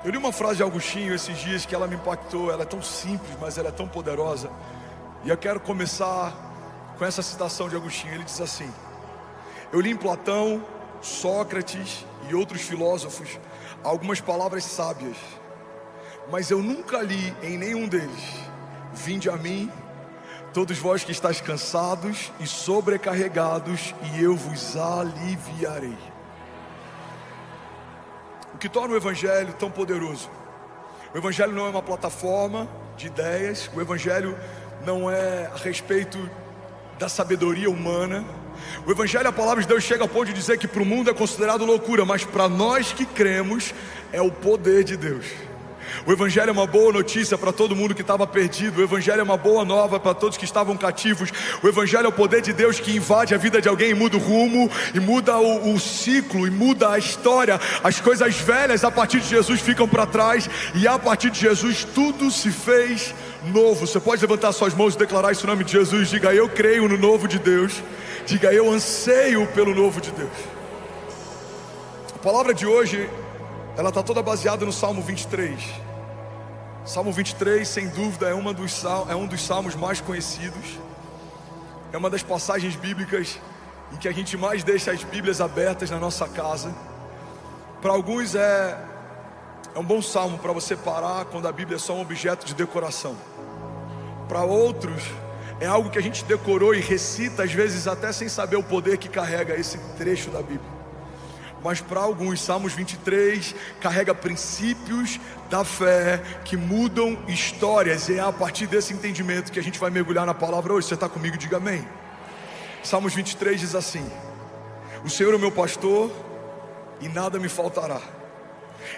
Eu li uma frase de Agostinho esses dias que ela me impactou. Ela é tão simples, mas ela é tão poderosa. E eu quero começar com essa citação de Agostinho. Ele diz assim: eu li em Platão, Sócrates e outros filósofos algumas palavras sábias, mas eu nunca li em nenhum deles: vinde a mim, todos vós que estáis cansados e sobrecarregados, e eu vos aliviarei. O que torna o Evangelho tão poderoso: o Evangelho não é uma plataforma de ideias, o Evangelho não é a respeito da sabedoria humana. O Evangelho, a palavra de Deus chega ao ponto de dizer que para o mundo é considerado loucura, mas para nós que cremos é o poder de Deus. O Evangelho é uma boa notícia para todo mundo que estava perdido. O Evangelho é uma boa nova para todos que estavam cativos. O Evangelho é o poder de Deus que invade a vida de alguém e muda o rumo, e muda o ciclo, e muda a história. As coisas velhas a partir de Jesus ficam para trás, e a partir de Jesus tudo se fez novo. Você pode levantar suas mãos e declarar isso em nome de Jesus. Diga: eu creio no novo de Deus. Diga: eu anseio pelo novo de Deus. A palavra de hoje, ela está toda baseada no Salmo 23. Salmo 23, sem dúvida, é um dos salmos mais conhecidos. É uma das passagens bíblicas em que a gente mais deixa as Bíblias abertas na nossa casa. Para alguns é um bom salmo para você parar quando a Bíblia é só um objeto de decoração. Para outros é algo que a gente decorou e recita, às vezes até sem saber o poder que carrega esse trecho da Bíblia. Mas para alguns, Salmos 23 carrega princípios da fé que mudam histórias. E é a partir desse entendimento que a gente vai mergulhar na palavra hoje. Você está comigo? Diga amém. Salmos 23 diz assim: o Senhor é o meu pastor e nada me faltará.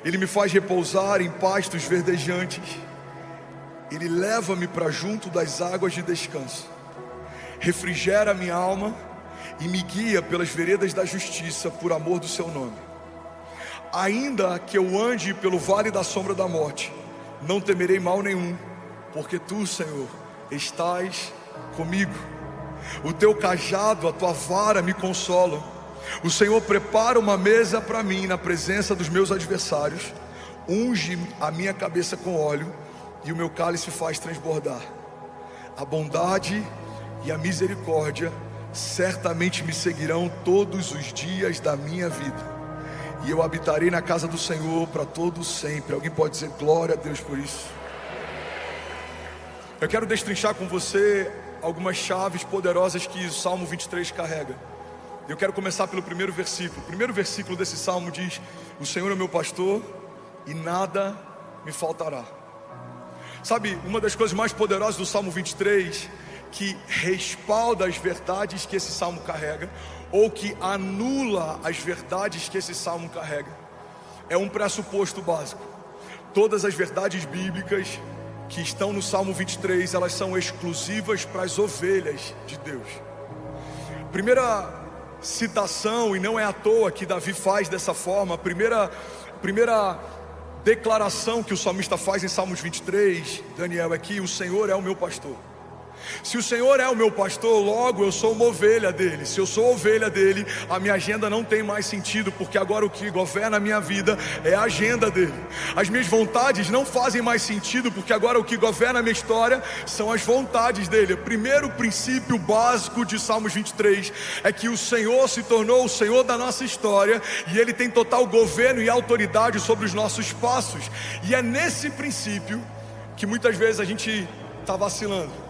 Ele me faz repousar em pastos verdejantes. Ele leva-me para junto das águas de descanso. Refrigera a minha alma e me guia pelas veredas da justiça, por amor do seu nome. Ainda que eu ande pelo vale da sombra da morte, não temerei mal nenhum, porque tu, Senhor, estás comigo. O teu cajado, a tua vara me consolam. O Senhor prepara uma mesa para mim na presença dos meus adversários. Unge a minha cabeça com óleo e o meu cálice faz transbordar. A bondade e a misericórdia certamente me seguirão todos os dias da minha vida, e eu habitarei na casa do Senhor para todo sempre. Alguém pode dizer glória a Deus por isso? Eu quero destrinchar com você algumas chaves poderosas que o Salmo 23 carrega. Eu quero começar pelo primeiro versículo. O primeiro versículo desse salmo diz: o Senhor é o meu pastor e nada me faltará. Sabe, uma das coisas mais poderosas do Salmo 23, que respalda as verdades que esse salmo carrega, ou que anula as verdades que esse salmo carrega, é um pressuposto básico. Todas as verdades bíblicas que estão no Salmo 23, elas são exclusivas para as ovelhas de Deus. Primeira citação, e não é à toa que Davi faz dessa forma, a primeira declaração que o salmista faz em Salmos 23, Daniel, é que o Senhor é o meu pastor. Se o Senhor é o meu pastor, logo eu sou uma ovelha dele. Se eu sou ovelha dele, a minha agenda não tem mais sentido, porque agora o que governa a minha vida é a agenda dele. As minhas vontades não fazem mais sentido, porque agora o que governa a minha história são as vontades dele. O primeiro princípio básico de Salmos 23 é que o Senhor se tornou o Senhor da nossa história, e ele tem total governo e autoridade sobre os nossos passos. E é nesse princípio que muitas vezes a gente está vacilando.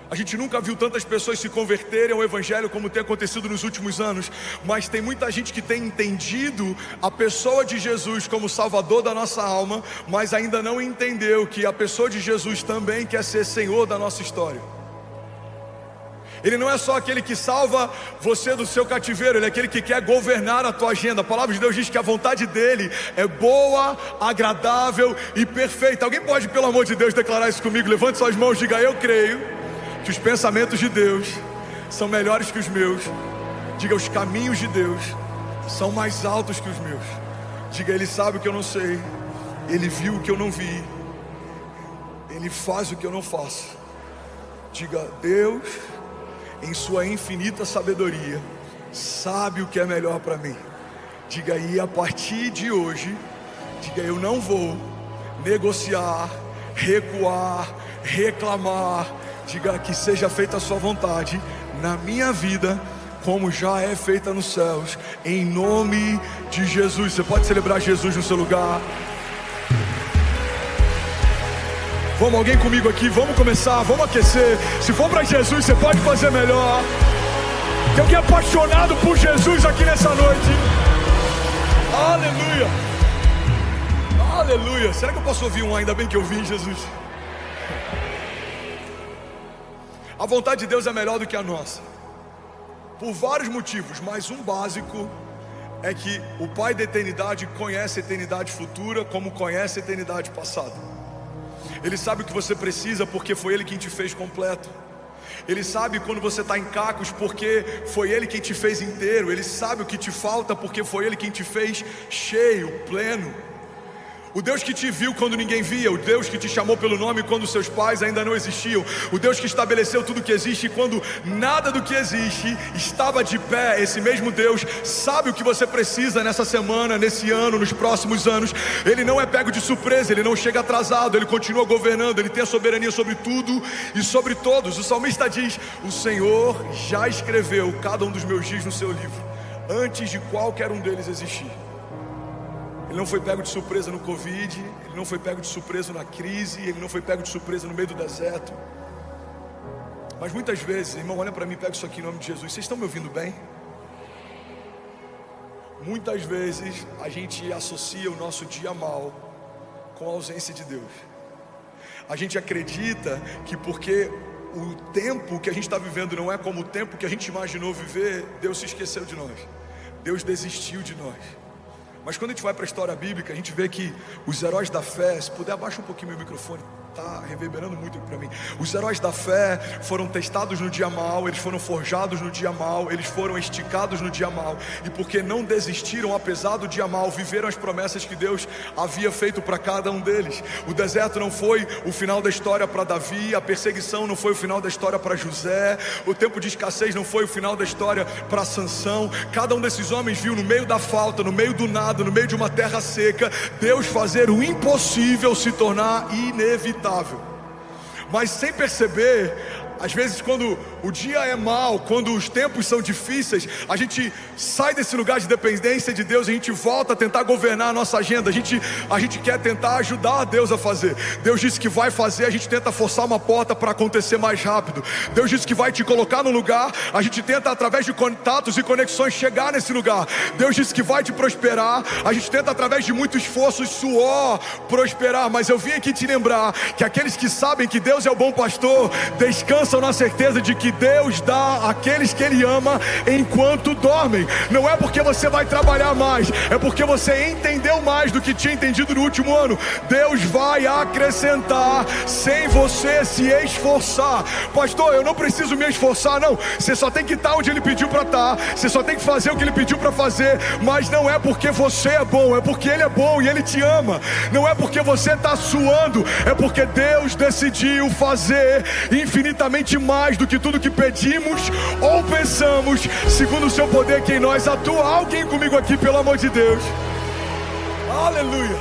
A gente nunca viu tantas pessoas se converterem ao Evangelho como tem acontecido nos últimos anos, mas tem muita gente que tem entendido a pessoa de Jesus como Salvador da nossa alma, mas ainda não entendeu que a pessoa de Jesus também quer ser Senhor da nossa história. Ele não é só aquele que salva você do seu cativeiro, ele é aquele que quer governar a tua agenda. A palavra de Deus diz que a vontade dele é boa, agradável e perfeita. Alguém pode, pelo amor de Deus, declarar isso comigo? Levante suas mãos e diga: eu creio que os pensamentos de Deus são melhores que os meus. Diga: os caminhos de Deus são mais altos que os meus. Diga: ele sabe o que eu não sei, ele viu o que eu não vi, ele faz o que eu não faço. Diga: Deus, em sua infinita sabedoria, sabe o que é melhor para mim. Diga: e a partir de hoje Diga: eu não vou negociar, recuar, reclamar. Diga: que seja feita a sua vontade na minha vida, como já é feita nos céus, em nome de Jesus. Você pode celebrar Jesus no seu lugar. Vamos, alguém comigo aqui, vamos começar, vamos aquecer. Se for para Jesus, você pode fazer melhor. Tem alguém apaixonado por Jesus aqui nessa noite? Aleluia, aleluia. Será que eu posso ouvir um ainda bem que eu vi, Jesus? A vontade de Deus é melhor do que a nossa, por vários motivos, mas um básico é que o Pai da eternidade conhece a eternidade futura como conhece a eternidade passada. Ele sabe o que você precisa porque foi Ele quem te fez completo. Ele sabe quando você está em cacos porque foi Ele quem te fez inteiro. Ele sabe o que te falta porque foi Ele quem te fez cheio, pleno. O Deus que te viu quando ninguém via, o Deus que te chamou pelo nome quando seus pais ainda não existiam, o Deus que estabeleceu tudo que existe quando nada do que existe estava de pé. Esse mesmo Deus sabe o que você precisa nessa semana, nesse ano, nos próximos anos. Ele não é pego de surpresa, Ele não chega atrasado, Ele continua governando, Ele tem a soberania sobre tudo e sobre todos. O salmista diz: o Senhor já escreveu cada um dos meus dias no seu livro, antes de qualquer um deles existir. Ele não foi pego de surpresa no Covid, Ele não foi pego de surpresa na crise, Ele não foi pego de surpresa no meio do deserto. Mas muitas vezes, irmão, olha para mim, pega isso aqui em nome de Jesus. Vocês estão me ouvindo bem? Muitas vezes a gente associa o nosso dia mal com a ausência de Deus. A gente acredita que porque o tempo que a gente está vivendo não é como o tempo que a gente imaginou viver, Deus se esqueceu de nós, Deus desistiu de nós. Mas quando a gente vai para a história bíblica, a gente vê que os heróis da fé, se puder abaixa um pouquinho meu microfone, está reverberando muito aqui para mim. Os heróis da fé foram testados no dia mal, eles foram forjados no dia mal, eles foram esticados no dia mal, e porque não desistiram apesar do dia mal, viveram as promessas que Deus havia feito para cada um deles. O deserto não foi o final da história para Davi, a perseguição não foi o final da história para José, o tempo de escassez não foi o final da história para Sansão. Cada um desses homens viu no meio da falta, no meio do nada, no meio de uma terra seca, Deus fazer o impossível se tornar inevitável. Mas sem perceber, às vezes quando o dia é mau, quando os tempos são difíceis, a gente sai desse lugar de dependência de Deus, a gente volta a tentar governar a nossa agenda, a gente quer tentar ajudar Deus a fazer. Deus disse que vai fazer, a gente tenta forçar uma porta para acontecer mais rápido. Deus disse que vai te colocar no lugar, a gente tenta através de contatos e conexões chegar nesse lugar. Deus disse que vai te prosperar, a gente tenta através de muito esforço e suor prosperar. Mas eu vim aqui te lembrar que aqueles que sabem que Deus é o bom pastor, descansam na certeza de que Deus dá àqueles que Ele ama enquanto dormem. Não é porque você vai trabalhar mais, é porque você entendeu mais do que tinha entendido no último ano. Deus vai acrescentar sem você se esforçar. Pastor, eu não preciso me esforçar. Não, você só tem que estar onde Ele pediu para estar, você só tem que fazer o que Ele pediu para fazer. Mas não é porque você é bom, é porque Ele é bom e Ele te ama. Não é porque você está suando, é porque Deus decidiu fazer infinitamente mais do que tudo que pedimos ou pensamos, segundo o seu poder que em nós atua. Alguém comigo aqui, pelo amor de Deus. Aleluia.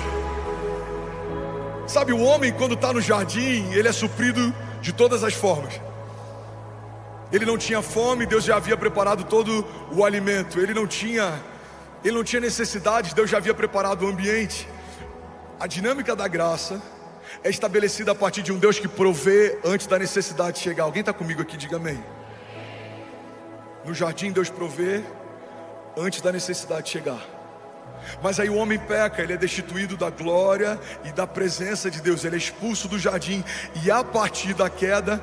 Sabe, o homem quando está no jardim, ele é suprido de todas as formas. Ele não tinha fome, Deus já havia preparado todo o alimento. Ele não tinha necessidade, Deus já havia preparado o ambiente. A dinâmica da graça é estabelecida a partir de um Deus que provê antes da necessidade chegar. Alguém está comigo aqui? Diga amém. No jardim Deus provê antes da necessidade chegar. Mas aí o homem peca, ele é destituído da glória e da presença de Deus. Ele é expulso do jardim. E a partir da queda,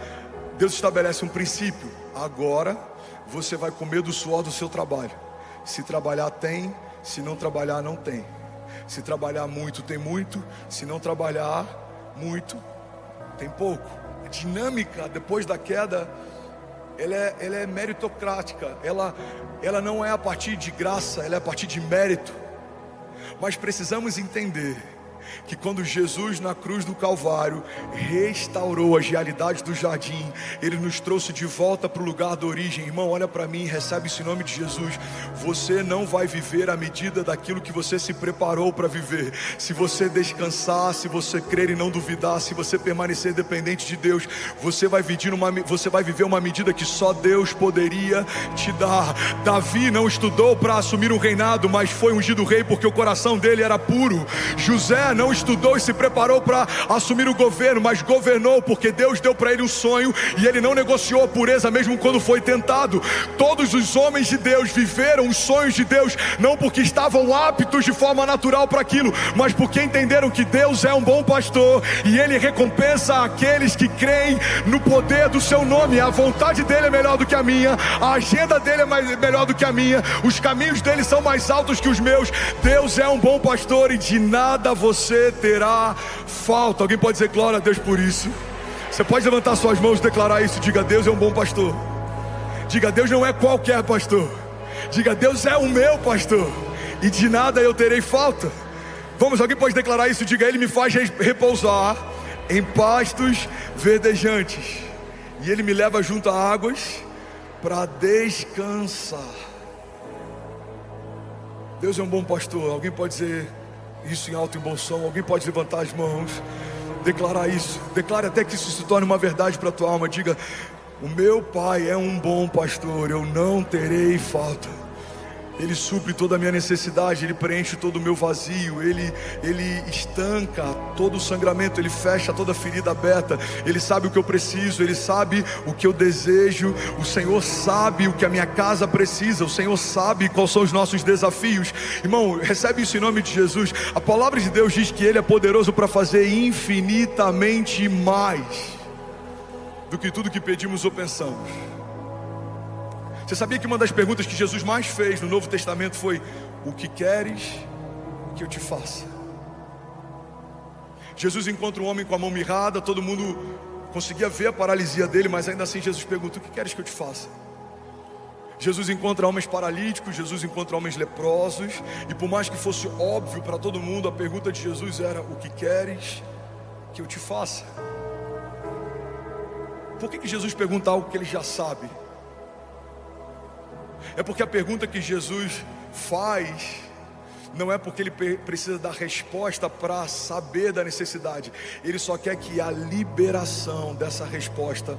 Deus estabelece um princípio. Agora você vai comer do suor do seu trabalho. Se trabalhar tem, se não trabalhar não tem. Se trabalhar muito tem muito, se não trabalhar muito tem pouco. A dinâmica depois da queda, ela é meritocrática. Ela não é a partir de graça, ela é a partir de mérito. Mas precisamos entender que quando Jesus na cruz do Calvário restaurou as realidades do jardim, Ele nos trouxe de volta para o lugar da origem. Irmão, olha para mim, recebe esse nome de Jesus. Você não vai viver à medida daquilo que você se preparou para viver. Se você descansar, se você crer e não duvidar, se você permanecer dependente de Deus, você vai viver uma medida que só Deus poderia te dar. Davi não estudou para assumir um reinado, mas foi ungido rei porque o coração dele era puro. José não estudou e se preparou para assumir o governo, mas governou porque Deus deu para ele um sonho e ele não negociou a pureza mesmo quando foi tentado. Todos os homens de Deus viveram os sonhos de Deus, não porque estavam aptos de forma natural para aquilo, mas porque entenderam que Deus é um bom pastor e Ele recompensa aqueles que creem no poder do seu nome. A vontade dele é melhor do que a minha, a agenda dele é melhor do que a minha, os caminhos dele são mais altos que os meus. Deus é um bom pastor e de nada você terá falta. Alguém pode dizer glória a Deus por isso? Você pode levantar suas mãos e declarar isso. Diga: Deus é um bom pastor. Diga: Deus não é qualquer pastor. Diga: Deus é o meu pastor e de nada eu terei falta. Vamos, alguém pode declarar isso? Diga: Ele me faz repousar em pastos verdejantes e Ele me leva junto a águas para descansar. Deus é um bom pastor. Alguém pode dizer isso em alto e bom som? Alguém pode levantar as mãos, declarar isso? Declare até que isso se torne uma verdade para a tua alma. Diga: o meu Pai é um bom pastor, eu não terei falta. Ele supre toda a minha necessidade, Ele preenche todo o meu vazio, Ele estanca todo o sangramento, Ele fecha toda a ferida aberta. Ele sabe o que eu preciso, Ele sabe o que eu desejo. O Senhor sabe o que a minha casa precisa, o Senhor sabe quais são os nossos desafios. Irmão, recebe isso em nome de Jesus. A palavra de Deus diz que Ele é poderoso para fazer infinitamente mais do que tudo que pedimos ou pensamos. Você sabia que uma das perguntas que Jesus mais fez no Novo Testamento foi: o que queres que eu te faça? Jesus encontra um homem com a mão mirrada, todo mundo conseguia ver a paralisia dele, mas ainda assim Jesus pergunta: o que queres que eu te faça? Jesus encontra homens paralíticos, Jesus encontra homens leprosos, e por mais que fosse óbvio para todo mundo, a pergunta de Jesus era: o que queres que eu te faça? Por que Jesus pergunta algo que ele já sabe? É porque a pergunta que Jesus faz não é porque ele precisa dar resposta para saber da necessidade. Ele só quer que a liberação dessa resposta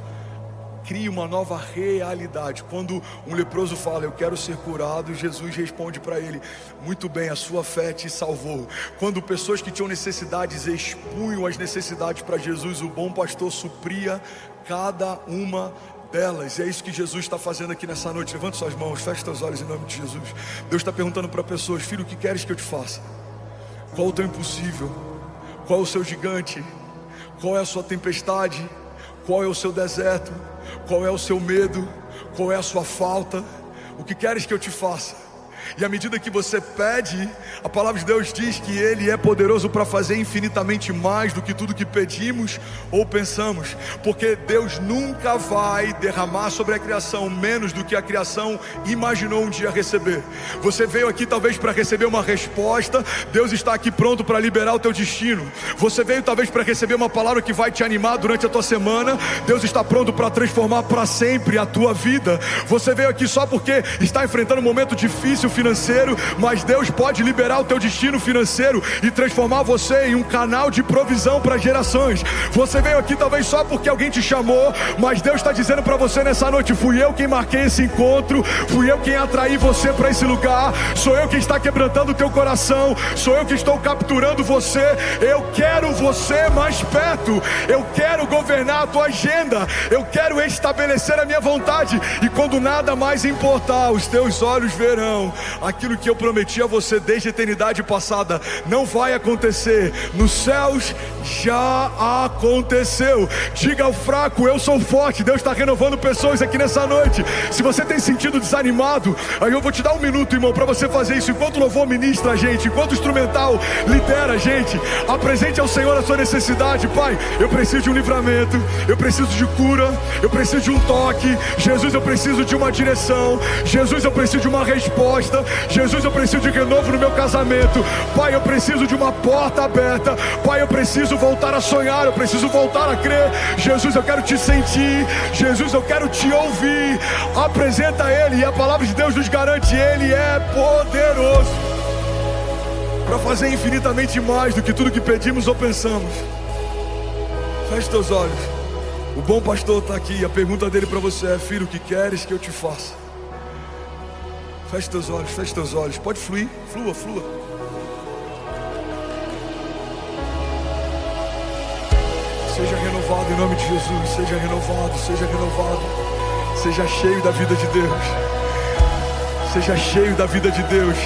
crie uma nova realidade. Quando um leproso fala: eu quero ser curado, Jesus responde para ele: muito bem, a sua fé te salvou. Quando pessoas que tinham necessidades expunham as necessidades para Jesus, o bom pastor supria cada uma delas. E é isso que Jesus está fazendo aqui nessa noite. Levante suas mãos, feche seus olhos em nome de Jesus. Deus está perguntando para pessoas: filho, o que queres que eu te faça? Qual o teu impossível? Qual é o seu gigante? Qual é a sua tempestade? Qual é o seu deserto? Qual é o seu medo? Qual é a sua falta? O que queres que eu te faça? E à medida que você pede, a palavra de Deus diz que Ele é poderoso para fazer infinitamente mais do que tudo que pedimos ou pensamos. Porque Deus nunca vai derramar sobre a criação menos do que a criação imaginou um dia receber. Você veio aqui talvez para receber uma resposta, Deus está aqui pronto para liberar o teu destino. Você veio talvez para receber uma palavra que vai te animar durante a tua semana, Deus está pronto para transformar para sempre a tua vida. Você veio aqui só porque está enfrentando um momento difícil financeiro, mas Deus pode liberar o teu destino financeiro e transformar você em um canal de provisão para gerações. Você veio aqui talvez só porque alguém te chamou, mas Deus está dizendo para você nessa noite: fui eu quem marquei esse encontro, fui eu quem atraí você para esse lugar, sou eu quem está quebrantando o teu coração, sou eu que estou capturando você. Eu quero você mais perto, eu quero governar a tua agenda, eu quero estabelecer a minha vontade, e quando nada mais importar, os teus olhos verão aquilo que eu prometi a você desde a eternidade passada. Não vai acontecer, nos céus já aconteceu. Diga ao fraco: eu sou forte. Deus está renovando pessoas aqui nessa noite. Se você tem sentido desanimado, aí eu vou te dar um minuto, irmão, para você fazer isso. Enquanto o louvor ministra a gente, enquanto o instrumental lidera a gente, apresente ao Senhor a sua necessidade. Pai, eu preciso de um livramento, eu preciso de cura, eu preciso de um toque. Jesus, eu preciso de uma direção. Jesus, eu preciso de uma resposta. resposta. Jesus, eu preciso de renovo no meu casamento. Pai, eu preciso de uma porta aberta. Pai, eu preciso voltar a sonhar, eu preciso voltar a crer. Jesus, eu quero te sentir. Jesus, eu quero te ouvir. Apresenta Ele, e a palavra de Deus nos garante: Ele é poderoso para fazer infinitamente mais do que tudo que pedimos ou pensamos. Feche teus olhos. O bom pastor está aqui. A pergunta dele para você é: filho, o que queres que eu te faça? Feche teus olhos, feche teus olhos. Pode fluir, flua, flua. Seja renovado em nome de Jesus. Seja renovado, seja renovado. Seja cheio da vida de Deus. Seja cheio da vida de Deus.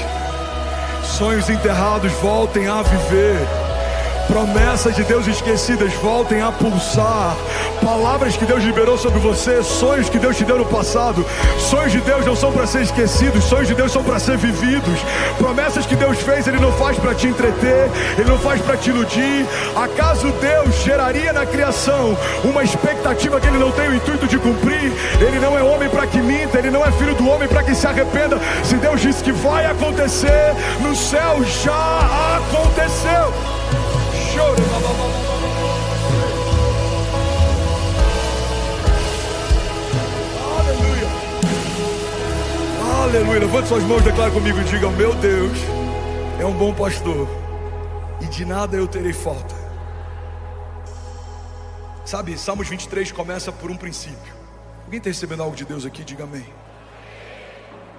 Sonhos enterrados voltem a viver. Promessas de Deus esquecidas voltem a pulsar. Palavras que Deus liberou sobre você, sonhos que Deus te deu no passado. Sonhos de Deus não são para ser esquecidos, sonhos de Deus são para ser vividos. Promessas que Deus fez, Ele não faz para te entreter, Ele não faz para te iludir. Acaso Deus geraria na criação uma expectativa que Ele não tem o intuito de cumprir? Ele não é homem para que minta, Ele não é filho do homem para que se arrependa. Se Deus disse que vai acontecer, no céu já aconteceu. Aleluia. Aleluia. Levante suas mãos, declare comigo e diga: meu Deus é um bom pastor e de nada eu terei falta. Sabe, Salmos 23 começa por um princípio. Alguém está recebendo algo de Deus aqui? Diga amém.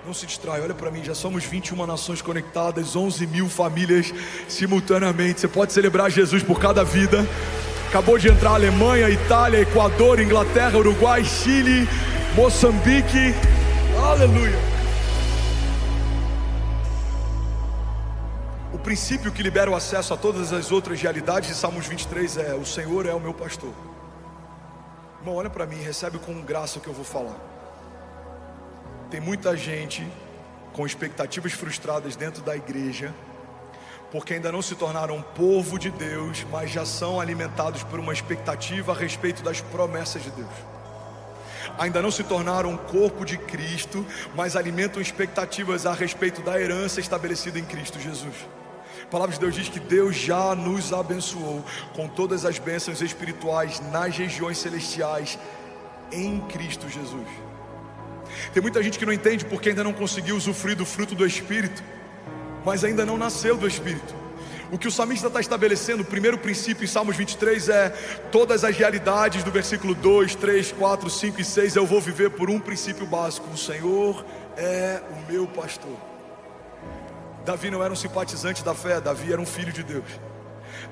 Não se distrai, olha para mim, já somos 21 nações conectadas, 11 mil famílias simultaneamente. Você pode celebrar Jesus por cada vida. Acabou de entrar Alemanha, Itália, Equador, Inglaterra, Uruguai, Chile, Moçambique. Aleluia. O princípio que libera o acesso a todas as outras realidades de Salmos 23 é: o Senhor é o meu pastor. Irmão, olha para mim, recebe com graça o que eu vou falar. Tem muita gente com expectativas frustradas dentro da igreja, porque ainda não se tornaram povo de Deus, mas já são alimentados por uma expectativa a respeito das promessas de Deus. Ainda não se tornaram corpo de Cristo, mas alimentam expectativas a respeito da herança estabelecida em Cristo Jesus. A palavra de Deus diz que Deus já nos abençoou com todas as bênçãos espirituais nas regiões celestiais em Cristo Jesus. Tem muita gente que não entende porque ainda não conseguiu usufruir do fruto do Espírito, mas ainda não nasceu do Espírito. O que o salmista está estabelecendo, o primeiro princípio em Salmos 23 é: todas as realidades do versículo 2, 3, 4, 5 e 6 eu vou viver por um princípio básico: o Senhor é o meu pastor. Davi não era um simpatizante da fé, Davi era um filho de Deus.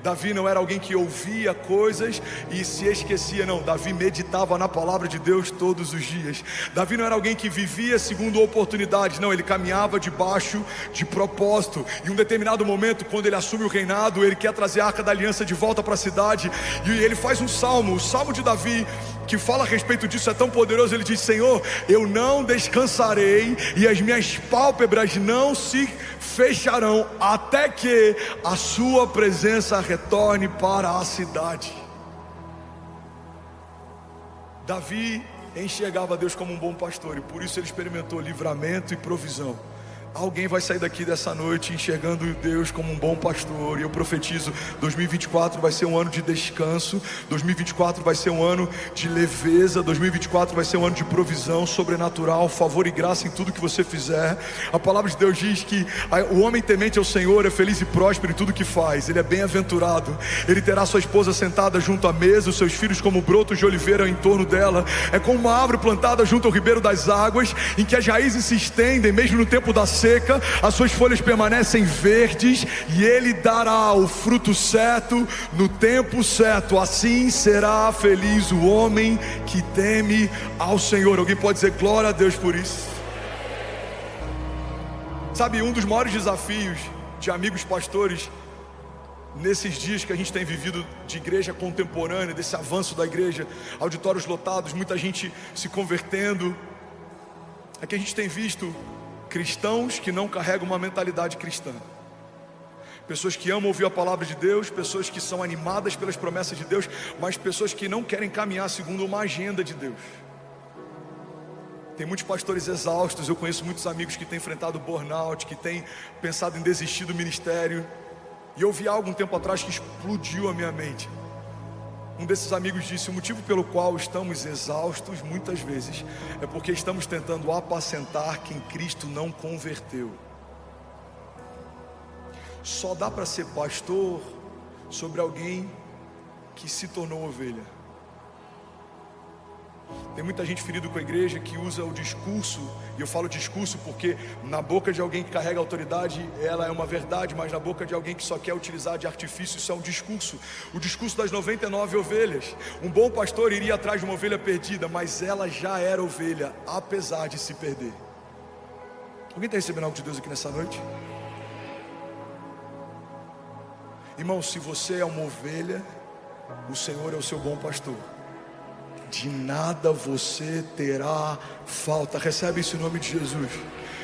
Davi não era alguém que ouvia coisas e se esquecia, não. Davi meditava na palavra de Deus todos os dias. Davi não era alguém que vivia segundo oportunidades, não. Ele caminhava debaixo de propósito. Em um determinado momento, quando ele assume o reinado, ele quer trazer a Arca da Aliança de volta para a cidade, e ele faz um salmo, o salmo de Davi, que fala a respeito disso, é tão poderoso. Ele diz: Senhor, eu não descansarei e as minhas pálpebras não se fecharão até que a sua presença retorne para a cidade. Davi enxergava Deus como um bom pastor, e por isso ele experimentou livramento e provisão. Alguém vai sair daqui dessa noite enxergando Deus como um bom pastor, e eu profetizo: 2024 vai ser um ano de descanso, 2024 vai ser um ano de leveza, 2024 vai ser um ano de provisão sobrenatural, favor e graça em tudo que você fizer. A palavra de Deus diz que o homem temente ao Senhor é feliz e próspero em tudo que faz. Ele é bem-aventurado, ele terá sua esposa sentada junto à mesa, os seus filhos como brotos de oliveira em torno dela. É como uma árvore plantada junto ao ribeiro das águas, em que as raízes se estendem mesmo no tempo da seca, as suas folhas permanecem verdes, e ele dará o fruto certo no tempo certo. Assim será feliz o homem que teme ao Senhor. Alguém pode dizer glória a Deus por isso? Sabe, um dos maiores desafios de amigos pastores nesses dias que a gente tem vivido de igreja contemporânea, desse avanço da igreja, auditórios lotados, muita gente se convertendo, é que a gente tem visto cristãos que não carregam uma mentalidade cristã. Pessoas que amam ouvir a palavra de Deus, pessoas que são animadas pelas promessas de Deus, mas pessoas que não querem caminhar segundo uma agenda de Deus. Tem muitos pastores exaustos, eu conheço muitos amigos que têm enfrentado burnout, que têm pensado em desistir do ministério. E eu vi algo um tempo atrás que explodiu a minha mente. Um desses amigos disse: o motivo pelo qual estamos exaustos muitas vezes é porque estamos tentando apacentar quem Cristo não converteu. Só dá para ser pastor sobre alguém que se tornou ovelha. Tem muita gente ferida com a igreja que usa o discurso, e eu falo discurso porque na boca de alguém que carrega autoridade ela é uma verdade, mas na boca de alguém que só quer utilizar de artifício, isso é um discurso. O discurso das 99 ovelhas. Um bom pastor iria atrás de uma ovelha perdida, mas ela já era ovelha, apesar de se perder. Alguém está recebendo algo de Deus aqui nessa noite? Irmão, se você é uma ovelha, o Senhor é o seu bom pastor. De nada você terá falta. Recebe isso em nome de Jesus.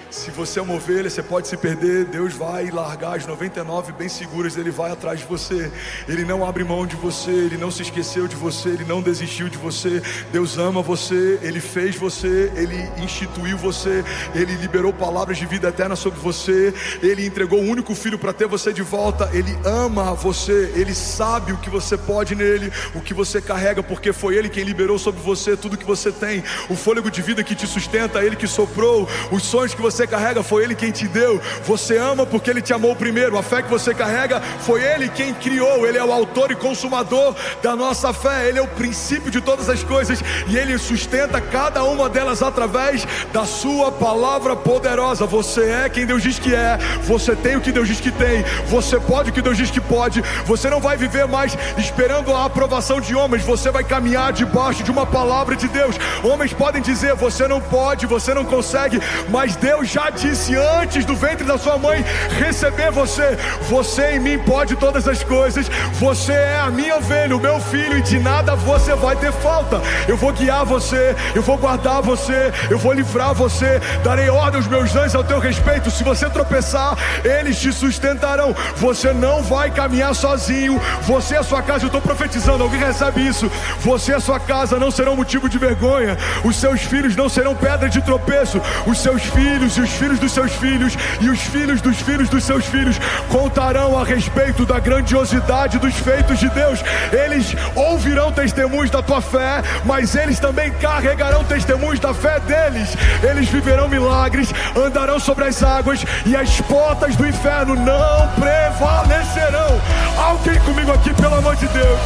Se você é uma ovelha, você pode se perder, Deus vai largar as 99 bem seguras. Ele vai atrás de você. Ele não abre mão de você. Ele não se esqueceu de você. Ele não desistiu de você. Deus ama você. Ele fez você. Ele instituiu você. Ele liberou palavras de vida eterna sobre você. Ele entregou o único filho para ter você de volta. Ele ama você. Ele sabe o que você pode nele, o que você carrega, porque foi Ele quem liberou sobre você tudo que você tem. O fôlego de vida que te sustenta, Ele que soprou. Os sonhos que você carrega, foi Ele quem te deu. Você ama porque Ele te amou primeiro. A fé que você carrega, foi Ele quem criou. Ele é o autor e consumador da nossa fé. Ele é o princípio de todas as coisas, e Ele sustenta cada uma delas através da sua palavra poderosa. Você é quem Deus diz que é. Você tem o que Deus diz que tem. Você pode o que Deus diz que pode. Você não vai viver mais esperando a aprovação de homens. Você vai caminhar debaixo de uma palavra de Deus. Homens podem dizer: você não pode, você não consegue, mas Deus já disse antes do ventre da sua mãe receber você: você em mim pode todas as coisas. Você é a minha ovelha, o meu filho, e de nada você vai ter falta. Eu vou guiar você, eu vou guardar você, eu vou livrar você, darei ordem aos meus anjos ao teu respeito. Se você tropeçar, eles te sustentarão. Você não vai caminhar sozinho. Você e a sua casa, eu estou profetizando, alguém recebe isso? Você e a sua casa não serão motivo de vergonha. Os seus filhos não serão pedra de tropeço. Os seus filhos e os filhos dos seus filhos e os filhos dos seus filhos contarão a respeito da grandiosidade dos feitos de Deus. Eles ouvirão testemunhos da tua fé, mas eles também carregarão testemunhos da fé deles. Eles viverão milagres, andarão sobre as águas, e as portas do inferno não prevalecerão. Alguém comigo aqui, pelo amor de Deus.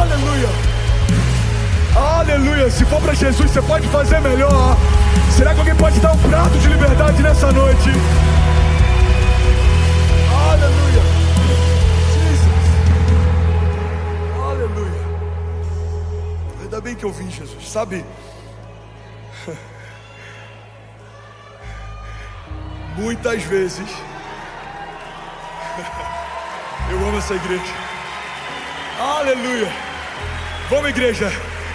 Aleluia. Aleluia. Se for para Jesus, você pode fazer melhor. Será que alguém pode dar um prato de liberdade nessa noite? Aleluia. Jesus. Aleluia. Ainda bem que eu vim, Jesus. Sabe, muitas vezes eu amo essa igreja. Aleluia. Vamos, igreja.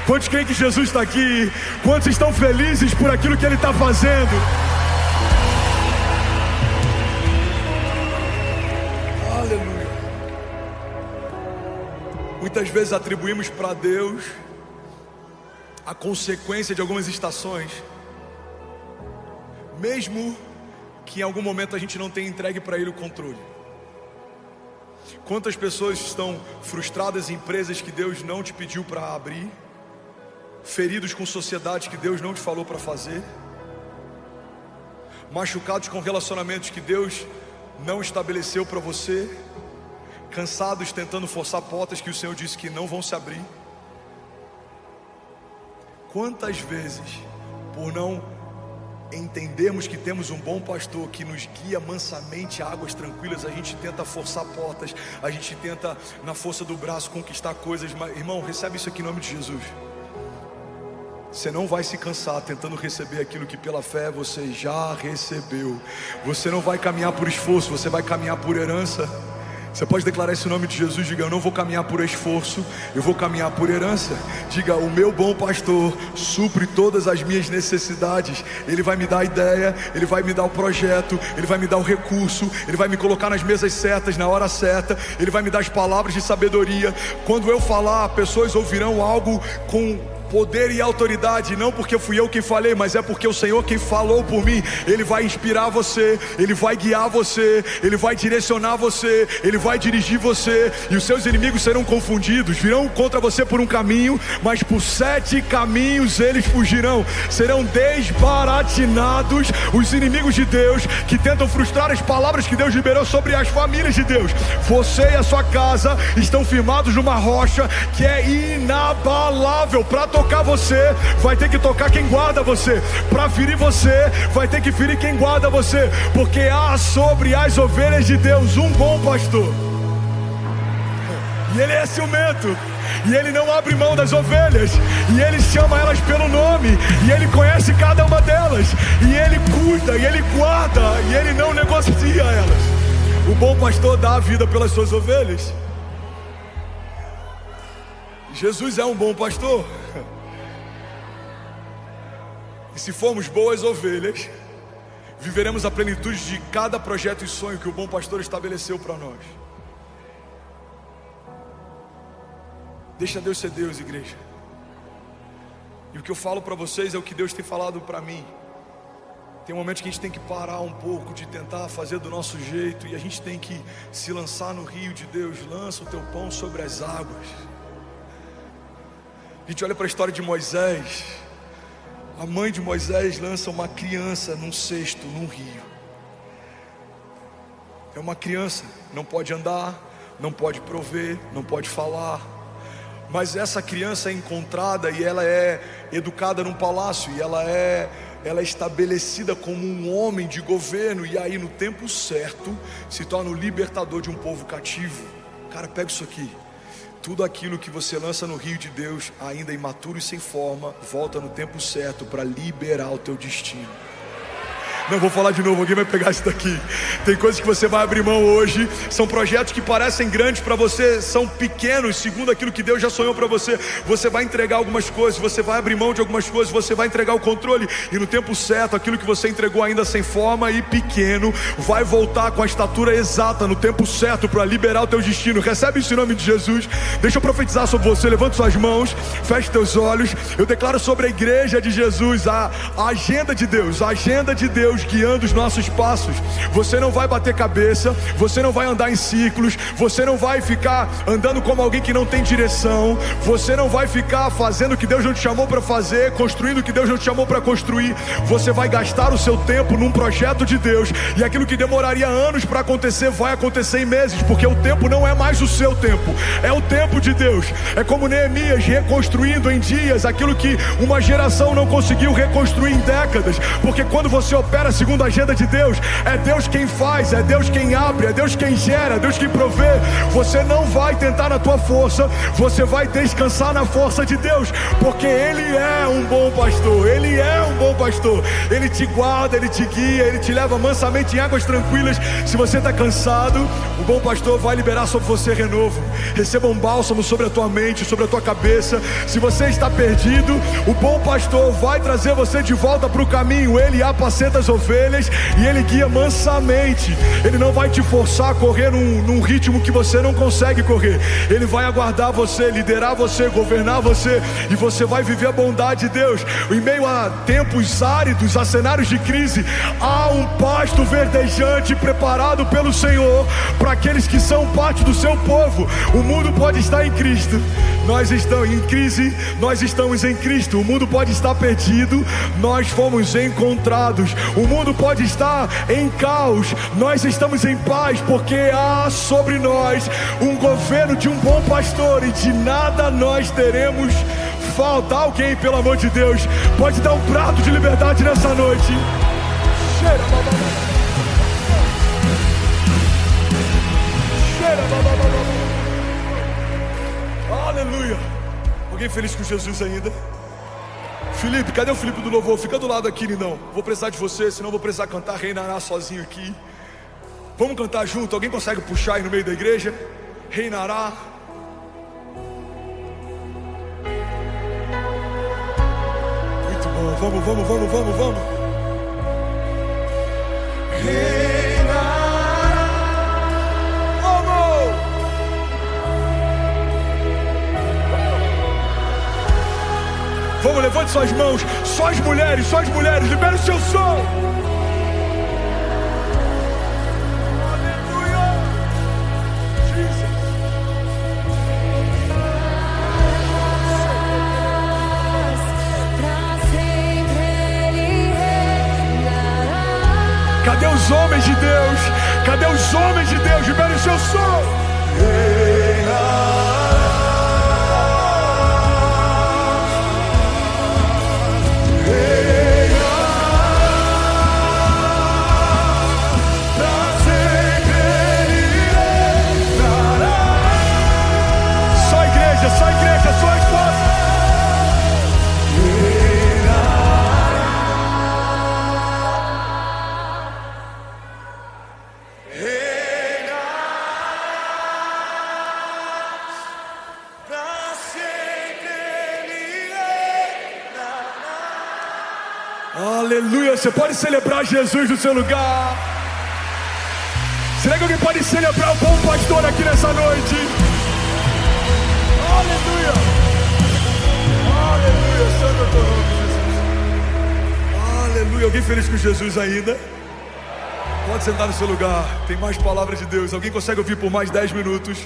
Quantos creem que Jesus está aqui? Quantos estão felizes por aquilo que Ele está fazendo? Aleluia. Muitas vezes atribuímos para Deus a consequência de algumas estações, mesmo que em algum momento a gente não tenha entregue para Ele o controle. Quantas pessoas estão frustradas em empresas que Deus não te pediu para abrir, feridos com sociedade que Deus não te falou para fazer, machucados com relacionamentos que Deus não estabeleceu para você, cansados tentando forçar portas que o Senhor disse que não vão se abrir. Quantas vezes, por não entendermos que temos um bom pastor que nos guia mansamente a águas tranquilas, a gente tenta forçar portas, a gente tenta na força do braço conquistar coisas. Mas, irmão, recebe isso aqui em nome de Jesus. Você não vai se cansar tentando receber aquilo que pela fé você já recebeu. Você não vai caminhar por esforço, você vai caminhar por herança. Você pode declarar esse nome de Jesus. Diga: eu não vou caminhar por esforço, eu vou caminhar por herança. Diga: o meu bom pastor supre todas as minhas necessidades. Ele vai me dar a ideia, Ele vai me dar o projeto, Ele vai me dar o recurso, Ele vai me colocar nas mesas certas, na hora certa. Ele vai me dar as palavras de sabedoria. Quando eu falar, pessoas ouvirão algo com poder e autoridade, não porque fui eu quem falei, mas é porque o Senhor quem falou por mim. Ele vai inspirar você, Ele vai guiar você, Ele vai direcionar você, Ele vai dirigir você, e os seus inimigos serão confundidos, virão contra você por um caminho, mas por 7 caminhos eles fugirão. Serão desbaratinados os inimigos de Deus que tentam frustrar as palavras que Deus liberou sobre as famílias de Deus. Você e a sua casa estão firmados numa rocha que é inabalável. Para tocar você, vai ter que tocar quem guarda você. Para ferir você, vai ter que ferir quem guarda você. Porque há sobre as ovelhas de Deus um bom pastor, e ele é ciumento, e ele não abre mão das ovelhas, e ele chama elas pelo nome, e ele conhece cada uma delas, e ele cuida, e ele guarda, e ele não negocia elas. O bom pastor dá a vida pelas suas ovelhas. Jesus é um bom pastor. E se formos boas ovelhas, viveremos a plenitude de cada projeto e sonho que o bom pastor estabeleceu para nós. Deixa Deus ser Deus, igreja. E o que eu falo para vocês é o que Deus tem falado para mim. Tem momentos que a gente tem que parar um pouco de tentar fazer do nosso jeito, e a gente tem que se lançar no rio de Deus. Lança o teu pão sobre as águas. A gente olha para a história de Moisés. A mãe de Moisés lança uma criança num cesto, num rio. É uma criança, não pode andar, não pode prover, não pode falar. Mas essa criança é encontrada e ela é educada num palácio, e ela é estabelecida como um homem de governo, e aí no tempo certo se torna o libertador de um povo cativo. Cara, pega isso aqui. Tudo aquilo que você lança no rio de Deus, ainda imaturo e sem forma, volta no tempo certo para liberar o teu destino. Não, vou falar de novo, alguém vai pegar isso daqui. Tem coisas que você vai abrir mão hoje. São projetos que parecem grandes para você, são pequenos segundo aquilo que Deus já sonhou para você. Você vai entregar algumas coisas, você vai abrir mão de algumas coisas, você vai entregar o controle, e no tempo certo, aquilo que você entregou ainda sem forma e pequeno, vai voltar com a estatura exata no tempo certo para liberar o teu destino. Recebe isso em nome de Jesus. Deixa eu profetizar sobre você. Levanta suas mãos, feche teus olhos. Eu declaro sobre a igreja de Jesus a agenda de Deus, a agenda de Deus guiando os nossos passos. Você não vai bater cabeça, você não vai andar em círculos, você não vai ficar andando como alguém que não tem direção, você não vai ficar fazendo o que Deus não te chamou para fazer, construindo o que Deus não te chamou para construir. Você vai gastar o seu tempo num projeto de Deus, e aquilo que demoraria anos para acontecer vai acontecer em meses, porque o tempo não é mais o seu tempo, é o tempo de Deus. É como Neemias reconstruindo em dias aquilo que uma geração não conseguiu reconstruir em décadas, porque quando você opera segundo a agenda de Deus, é Deus quem faz, é Deus quem abre, é Deus quem gera, é Deus quem provê. Você não vai tentar na tua força, você vai descansar na força de Deus, porque Ele é um bom pastor, Ele é um bom pastor. Ele te guarda, Ele te guia, Ele te leva mansamente em águas tranquilas. Se você está cansado, o bom pastor vai liberar sobre você renovo. Receba um bálsamo sobre a tua mente, sobre a tua cabeça. Se você está perdido, o bom pastor vai trazer você de volta para o caminho. Ele apacenta as ovelhas e Ele guia mansamente. Ele não vai te forçar a correr num ritmo que você não consegue correr. Ele vai aguardar você, liderar você, governar você, e você vai viver a bondade de Deus. Em meio a tempos áridos, a cenários de crise, há um pasto verdejante preparado pelo Senhor para aqueles que são parte do seu povo. O mundo pode estar em Cristo, nós estamos em crise, nós estamos em Cristo. O mundo pode estar perdido, nós fomos encontrados. O mundo pode estar em caos, nós estamos em paz, porque há sobre nós um governo de um bom pastor, e de nada nós teremos falta. Alguém, pelo amor de Deus, pode dar um prato de liberdade nessa noite? Aleluia. Alguém feliz com Jesus ainda? Felipe, cadê o Felipe do louvor? Fica do lado aqui, lindão. Vou precisar de você, senão vou precisar cantar Reinará sozinho aqui. Vamos cantar junto? Alguém consegue puxar aí no meio da igreja? Reinará. Muito bom, vamos. Reinará. Vamos! cima, levante suas mãos. Só as mulheres, libere o seu som. Aleluia. Jesus. Cadê os homens de Deus? Cadê os homens de Deus? Libere o seu som. Só igreja, só esposa. Aleluia, você pode celebrar Jesus no seu lugar. Será que alguém pode celebrar o bom pastor aqui nessa noite? Aleluia, aleluia, santo é teu nome, Jesus. Aleluia, alguém feliz com Jesus ainda? Pode sentar no seu lugar, tem mais palavras de Deus. Alguém consegue ouvir por mais 10 minutos?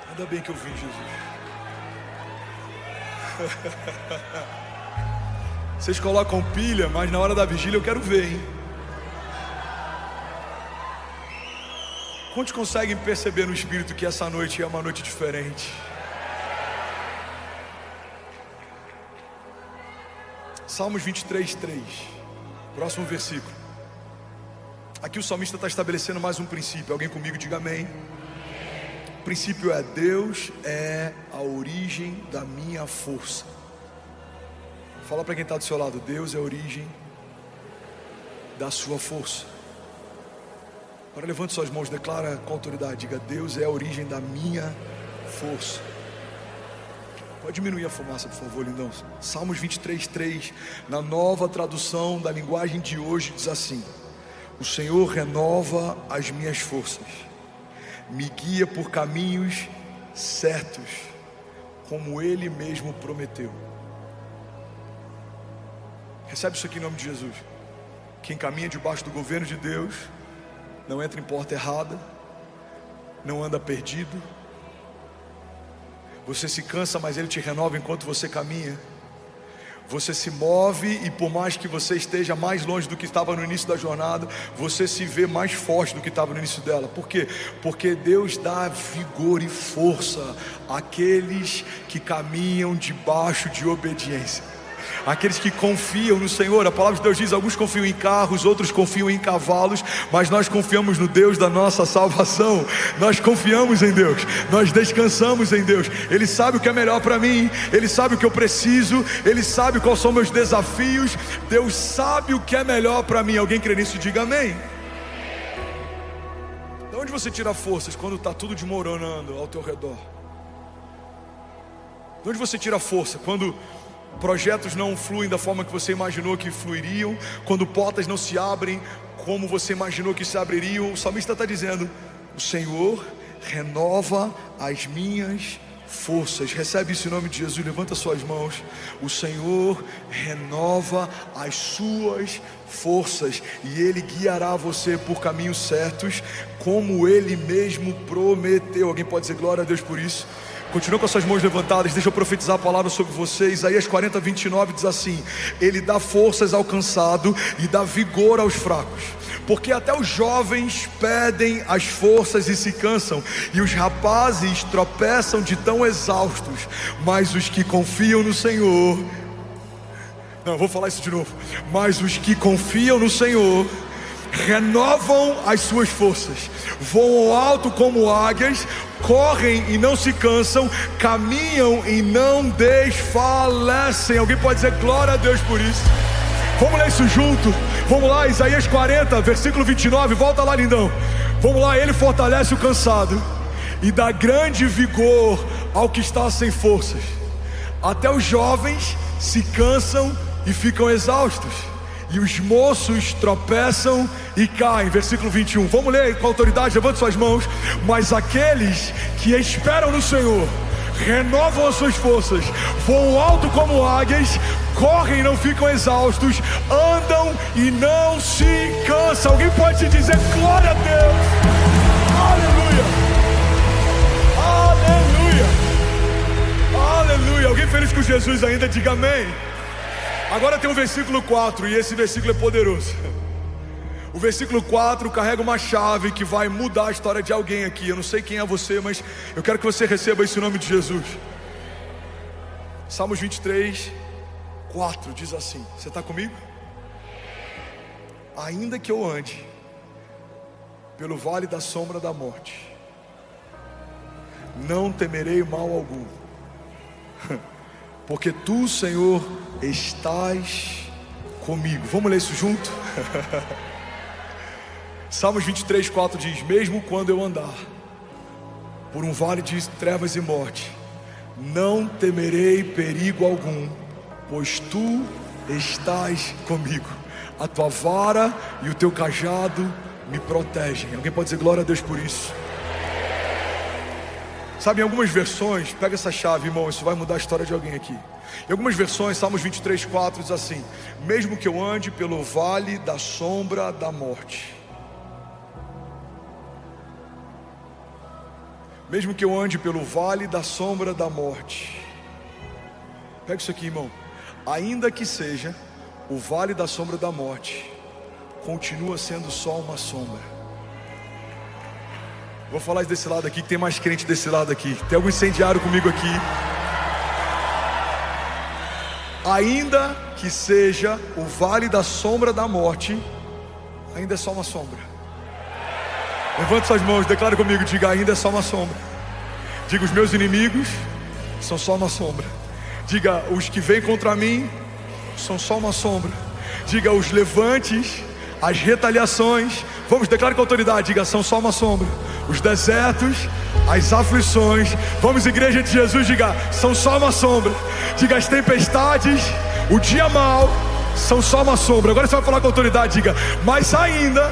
Ainda bem que eu vim, Jesus. Vocês colocam pilha, mas na hora da vigília eu quero ver, hein? Quantos conseguem perceber no Espírito que essa noite é uma noite diferente? Salmos 23:3, próximo versículo. Aqui o salmista está estabelecendo mais um princípio. Alguém comigo diga amém. O princípio é: Deus é a origem da minha força. Fala para quem está do seu lado: Deus é a origem da sua força. Agora levante suas mãos, declara com autoridade, diga: Deus é a origem da minha força. Pode diminuir a fumaça, por favor, lindão. Salmos 23:3, na nova tradução da linguagem de hoje, diz assim: o Senhor renova as minhas forças, me guia por caminhos certos, como Ele mesmo prometeu. Recebe isso aqui em nome de Jesus. Quem caminha debaixo do governo de Deus não entra em porta errada, não anda perdido. Você se cansa, mas Ele te renova enquanto você caminha. Você se move e por mais que você esteja mais longe do que estava no início da jornada, você se vê mais forte do que estava no início dela. Por quê? Porque Deus dá vigor e força àqueles que caminham debaixo de obediência. Aqueles que confiam no Senhor. A palavra de Deus diz: alguns confiam em carros, outros confiam em cavalos, mas nós confiamos no Deus da nossa salvação. Nós confiamos em Deus, nós descansamos em Deus. Ele sabe o que é melhor para mim, Ele sabe o que eu preciso, Ele sabe quais são meus desafios. Deus sabe o que é melhor para mim. Alguém crê nisso? Diga amém. De onde você tira forças quando está tudo desmoronando ao teu redor? De onde você tira força quando projetos não fluem da forma que você imaginou que fluiriam, quando portas não se abrem como você imaginou que se abririam? O salmista está dizendo: o Senhor renova as minhas forças. Recebe isso em nome de Jesus, levanta suas mãos. O Senhor renova as suas forças e Ele guiará você por caminhos certos, como Ele mesmo prometeu. Alguém pode dizer glória a Deus por isso? Continua com as suas mãos levantadas, deixa eu profetizar a palavra sobre você. Isaías 40:29 diz assim: Ele dá forças ao cansado e dá vigor aos fracos. Porque até os jovens perdem as forças e se cansam, e os rapazes tropeçam de tão exaustos. Mas os que confiam no Senhor... Não, vou falar isso de novo. Mas os que confiam no Senhor renovam as suas forças, voam alto como águias, correm e não se cansam, caminham e não desfalecem. Alguém pode dizer glória a Deus por isso? Vamos ler isso junto? Vamos lá, Isaías 40, versículo 29, volta lá, lindão. Vamos lá: Ele fortalece o cansado e dá grande vigor ao que está sem forças. Até os jovens se cansam e ficam exaustos, e os moços tropeçam e caem. Versículo 21, vamos ler com autoridade, levante suas mãos. Mas aqueles que esperam no Senhor renovam as suas forças, voam alto como águias, correm e não ficam exaustos, andam e não se cansam. Alguém pode dizer glória a Deus? Aleluia! Aleluia! Aleluia! Alguém feliz com Jesus ainda? Diga amém. Agora tem o versículo 4, e esse versículo é poderoso. O versículo 4 carrega uma chave que vai mudar a história de alguém aqui. Eu não sei quem é você, mas eu quero que você receba isso em nome de Jesus. Salmos 23, 4 diz assim: você está comigo? Ainda que eu ande pelo vale da sombra da morte, não temerei mal algum, porque tu, Senhor, estás comigo. Vamos ler isso junto? Salmos 23, 4 diz: mesmo quando eu andar por um vale de trevas e morte, não temerei perigo algum, pois tu estás comigo. A tua vara e o teu cajado me protegem. Alguém pode dizer glória a Deus por isso? Sabe, em algumas versões, pega essa chave, irmão, isso vai mudar a história de alguém aqui. Em algumas versões, Salmos 23, 4 diz assim: mesmo que eu ande pelo vale da sombra da morte, mesmo que eu ande pelo vale da sombra da morte, pega isso aqui, irmão, ainda que seja o vale da sombra da morte, continua sendo só uma sombra. Vou falar desse lado aqui, que tem mais crente desse lado aqui. Tem algum incendiário comigo aqui? Ainda que seja o vale da sombra da morte, ainda é só uma sombra. Levante suas mãos, declare comigo, diga: ainda é só uma sombra. Diga: os meus inimigos são só uma sombra. Diga: os que vêm contra mim são só uma sombra. Diga: os levantes, as retaliações, vamos, declare com autoridade, diga: são só uma sombra. Os desertos, as aflições, vamos, igreja de Jesus, diga: são só uma sombra. Diga: as tempestades, o dia mau, são só uma sombra. Agora você vai falar com autoridade, diga: mas ainda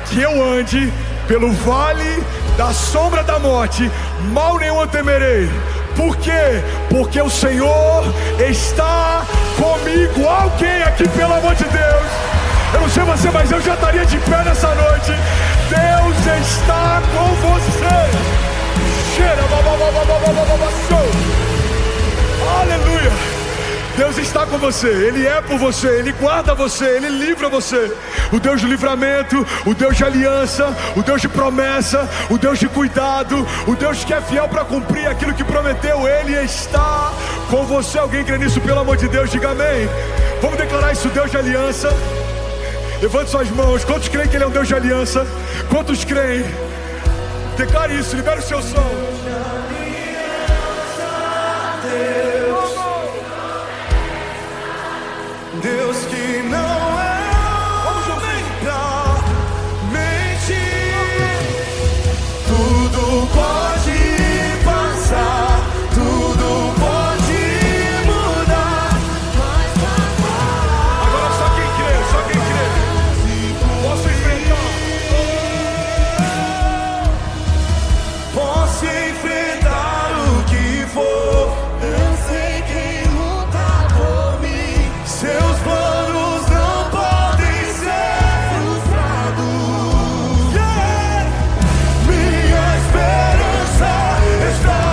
que eu ande pelo vale da sombra da morte, mal nenhum eu temerei. Por quê? Porque o Senhor está comigo. Alguém aqui, pelo amor de Deus, eu não sei você, mas eu já estaria de pé nessa noite. Deus está com você. Aleluia. Deus está com você, Ele é por você, Ele guarda você, Ele livra você. O Deus de livramento, o Deus de aliança, o Deus de promessa, o Deus de cuidado, o Deus que é fiel para cumprir aquilo que prometeu, Ele está com você. Alguém crê nisso, pelo amor de Deus, diga amém. Vamos declarar isso, Deus de aliança. Levante suas mãos. Quantos creem que Ele é um Deus de aliança? Quantos creem? Declare isso, libera o seu som. Deus que não é homem pra mentir. Tudo pode passar, tudo pode mudar. Agora só quem crê, posso enfrentar. Posso enfrentar o que for. Eu sei quem luta por mim. Seus planos não podem ser frustrados. Yeah. Minha esperança está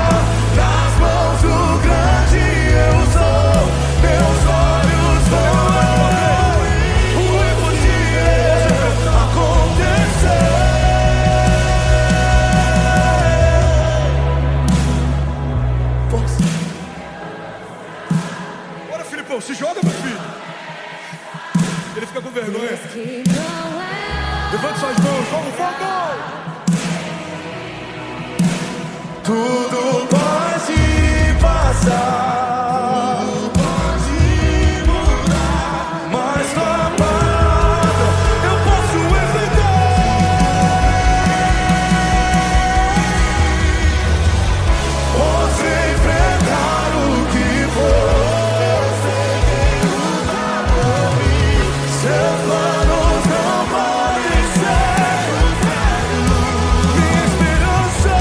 nas mãos do grande eu sou. Meus olhos vão ver o impossível acontecer. Bora, Filipão, se joga, meu filho. Ele fica com vergonha. Levante suas mãos, vamos, vamos! Tudo pode passar, tudo pode mudar, mas com a palavra eu posso enfrentar. Posso enfrentar o que for. Eu sei quem luta por mim. Seus planos não podem ser frustrados. Minha esperança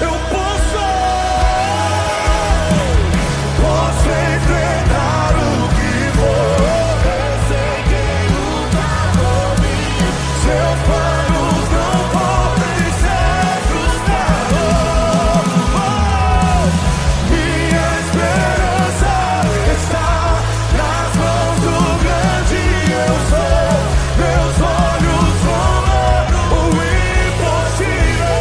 Eu posso enfrentar o que for. Eu sei quem luta por mim. Seus planos não podem ser frustrados. Minha esperança está nas mãos do grande eu sou. Meus olhos vão ver o impossível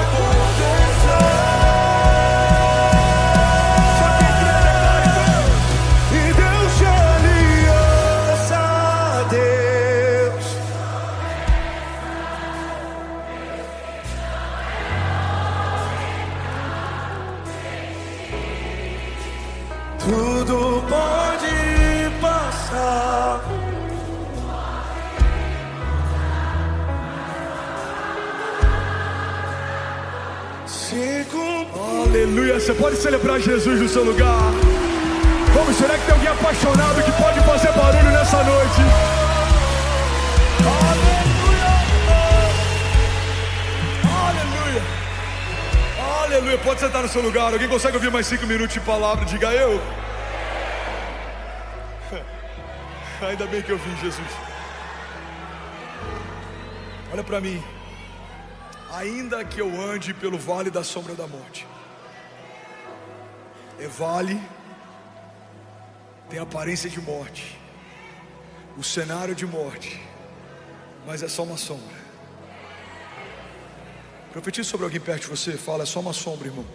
acontecer. E Deus te aliança a Deus. Tudo pode passar. Aleluia, você pode celebrar Jesus no seu lugar. Vamos, será que tem alguém apaixonado que pode fazer barulho nessa noite? Aleluia, aleluia, aleluia. Pode sentar no seu lugar. Alguém consegue ouvir mais 5 minutos de palavra? Diga eu. Ainda bem que eu vim, Jesus. Olha para mim. Ainda que eu ande pelo vale da sombra da morte. É vale, tem aparência de morte, o cenário de morte, mas é só uma sombra. Profetiza sobre alguém perto de você. Fala, é só uma sombra, irmão.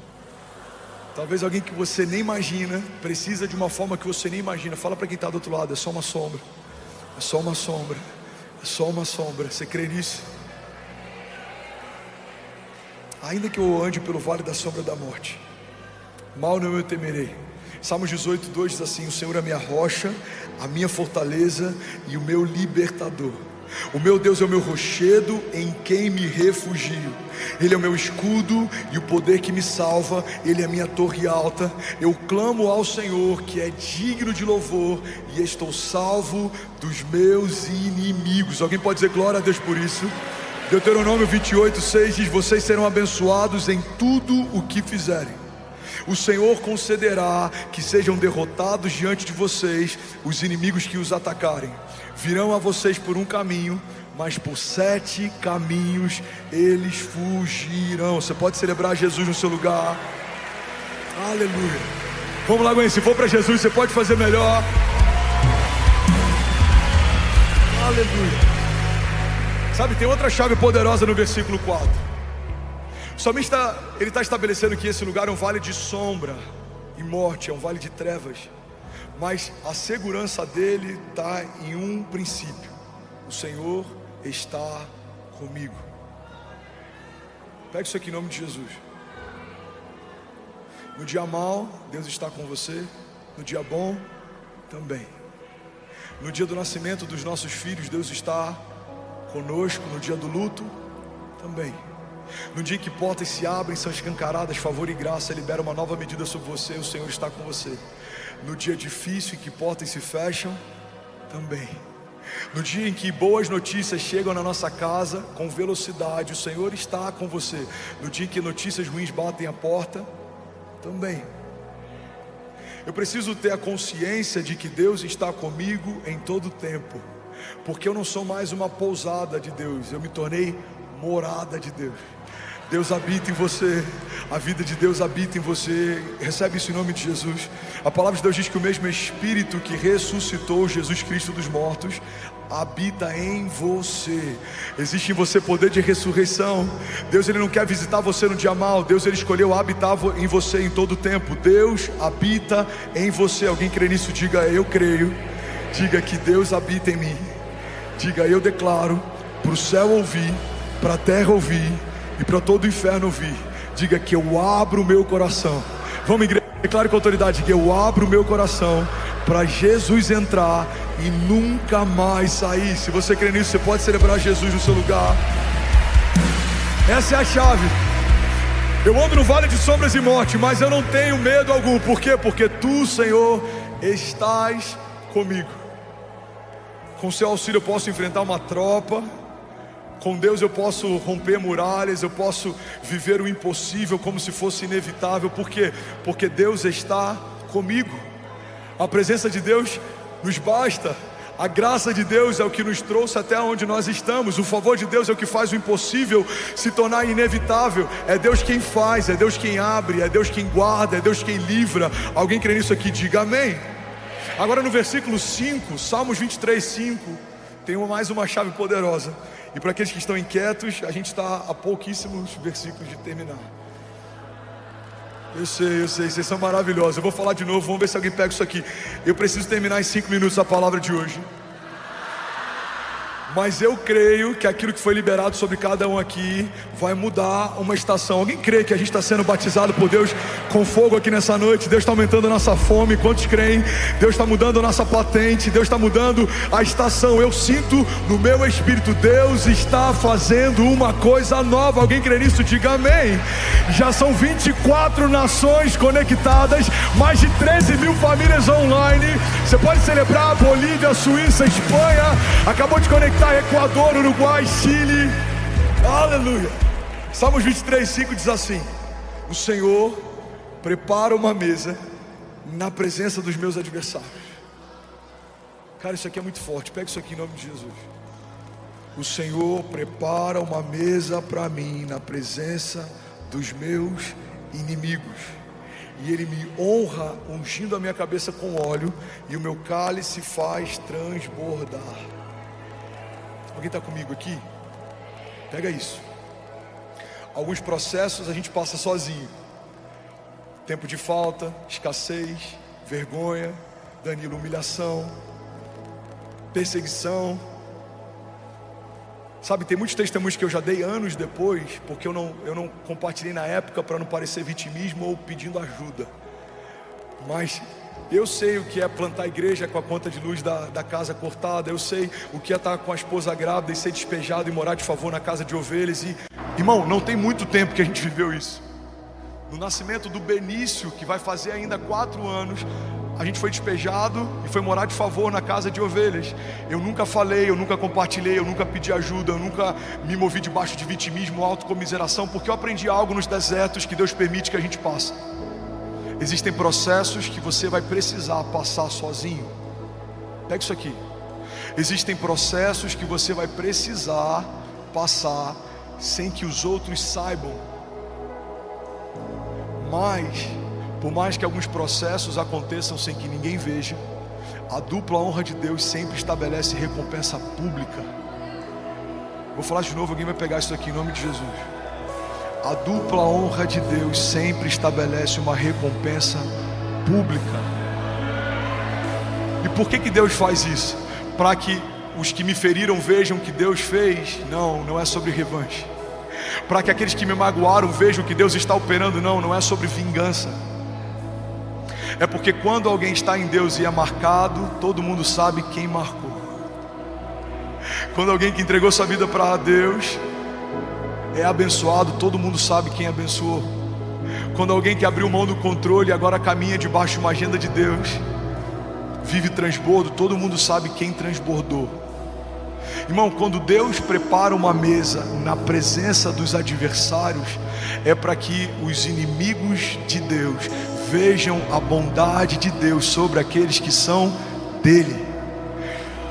Talvez alguém que você nem imagina precisa de uma forma que você nem imagina. Fala para quem está do outro lado, é só uma sombra. É só uma sombra. É só uma sombra. Você crê nisso? Ainda que eu ande pelo vale da sombra da morte, mal não eu temerei. Salmos 18:2 diz assim: o Senhor é a minha rocha, a minha fortaleza e o meu libertador. O meu Deus é o meu rochedo em quem me refugio. Ele é o meu escudo e o poder que me salva. Ele é a minha torre alta. Eu clamo ao Senhor, que é digno de louvor, e estou salvo dos meus inimigos. Alguém pode dizer glória a Deus por isso? Deuteronômio 28:6 diz: vocês serão abençoados em tudo o que fizerem. O Senhor concederá que sejam derrotados diante de vocês os inimigos que os atacarem. Virão a vocês por um caminho, mas por 7 caminhos eles fugirão. Você pode celebrar Jesus no seu lugar. Aleluia. Vamos lá, Gwen, se for para Jesus você pode fazer melhor. Aleluia. Sabe, tem outra chave poderosa no versículo 4. Somente ele está estabelecendo que esse lugar é um vale de sombra e morte, é um vale de trevas. Mas a segurança dele está em um princípio: o Senhor está comigo. Pega isso aqui em nome de Jesus. No dia mau, Deus está com você. No dia bom, também. No dia do nascimento dos nossos filhos, Deus está conosco. No dia do luto, também. No dia em que portas se abrem, são escancaradas, favor e graça libera uma nova medida sobre você, o Senhor está com você. No dia difícil em que portas se fecham, também. No dia em que boas notícias chegam na nossa casa com velocidade, o Senhor está com você. No dia em que notícias ruins batem a porta, também. Eu preciso ter a consciência de que Deus está comigo em todo o tempo, porque eu não sou mais uma pousada de Deus, eu me tornei morada de Deus. Deus habita em você, a vida de Deus habita em você. Recebe isso em nome de Jesus. A palavra de Deus diz que o mesmo Espírito que ressuscitou Jesus Cristo dos mortos habita em você. Existe em você poder de ressurreição. Deus, ele não quer visitar você no dia mau. Deus, ele escolheu habitar em você em todo o tempo. Deus habita em você. Alguém crê nisso? Diga, eu creio. Diga que Deus habita em mim. Diga, eu declaro para o céu ouvir, para a terra ouvir e para todo o inferno ouvir. Diga que eu abro o meu coração. Vamos, igreja, declare com autoridade que eu abro o meu coração para Jesus entrar e nunca mais sair. Se você crê nisso, você pode celebrar Jesus no seu lugar. Essa é a chave. Eu ando no vale de sombras e morte, mas eu não tenho medo algum. Por quê? Porque tu, Senhor, estás comigo. Com seu auxílio eu posso enfrentar uma tropa Com Deus eu posso romper muralhas, eu posso viver o impossível como se fosse inevitável. Por quê? Porque Deus está comigo. A presença de Deus nos basta. A graça de Deus é o que nos trouxe até onde nós estamos. O favor de Deus é o que faz o impossível se tornar inevitável. É Deus quem faz, é Deus quem abre, é Deus quem guarda, é Deus quem livra. Alguém crê nisso aqui? Diga amém. Agora no versículo 5, Salmos 23, 5, tem mais uma chave poderosa. E para aqueles que estão inquietos, a gente está a pouquíssimos versículos de terminar. Eu sei, vocês são maravilhosos. Eu vou falar de novo, vamos ver se alguém pega isso aqui. Eu preciso terminar em 5 minutos a palavra de hoje. Mas eu creio que aquilo que foi liberado sobre cada um aqui vai mudar uma estação. Alguém crê que a gente está sendo batizado por Deus com fogo aqui nessa noite? Deus está aumentando a nossa fome. Quantos creem? Deus está mudando a nossa patente. Deus está mudando a estação. Eu sinto no meu espírito, Deus está fazendo uma coisa nova. Alguém crê nisso? Diga amém. Já são 24 nações conectadas, mais de 13 mil famílias online. Você pode celebrar Bolívia, Suíça, Espanha. Acabou de conectar Equador, Uruguai, Chile. Aleluia. Salmos 23, 5 diz assim: o Senhor prepara uma mesa na presença dos meus adversários. Cara, isso aqui é muito forte. Pega isso aqui em nome de Jesus. O Senhor prepara uma mesa para mim na presença dos meus inimigos. E Ele me honra ungindo a minha cabeça com óleo, e o meu cálice faz transbordar. Alguém está comigo aqui? Pega isso. Alguns processos a gente passa sozinho. Tempo de falta, escassez, vergonha, Danilo, humilhação, perseguição. Sabe, tem muitos testemunhos que eu já dei anos depois, porque eu não compartilhei na época para não parecer vitimismo ou pedindo ajuda. Mas eu sei o que é plantar igreja com a conta de luz da casa cortada. Eu sei o que é estar com a esposa grávida e ser despejado e morar de favor na casa de ovelhas. E, irmão, não tem muito tempo que a gente viveu isso. No nascimento do Benício, que vai fazer ainda 4 anos, a gente foi despejado e foi morar de favor na casa de ovelhas. Eu nunca falei, eu nunca compartilhei, eu nunca pedi ajuda, eu nunca me movi debaixo de vitimismo, autocomiseração, porque eu aprendi algo nos desertos que Deus permite que a gente passe. Existem processos que você vai precisar passar sozinho. Pega isso aqui. Existem processos que você vai precisar passar sem que os outros saibam. Mas, por mais que alguns processos aconteçam sem que ninguém veja, a dupla honra de Deus sempre estabelece recompensa pública. Vou falar de novo, alguém vai pegar isso aqui em nome de Jesus. A dupla honra de Deus sempre estabelece uma recompensa pública. E por que Deus faz isso? Para que os que me feriram vejam o que Deus fez? Não é sobre revanche. Para que aqueles que me magoaram vejam o que Deus está operando? Não é sobre vingança. É porque quando alguém está em Deus e é marcado, todo mundo sabe quem marcou. Quando alguém que entregou sua vida para Deus é abençoado, todo mundo sabe quem abençoou. Quando alguém que abriu mão do controle e agora caminha debaixo de uma agenda de Deus, vive transbordo, todo mundo sabe quem transbordou. Irmão, quando Deus prepara uma mesa na presença dos adversários, é para que os inimigos de Deus vejam a bondade de Deus sobre aqueles que são dele.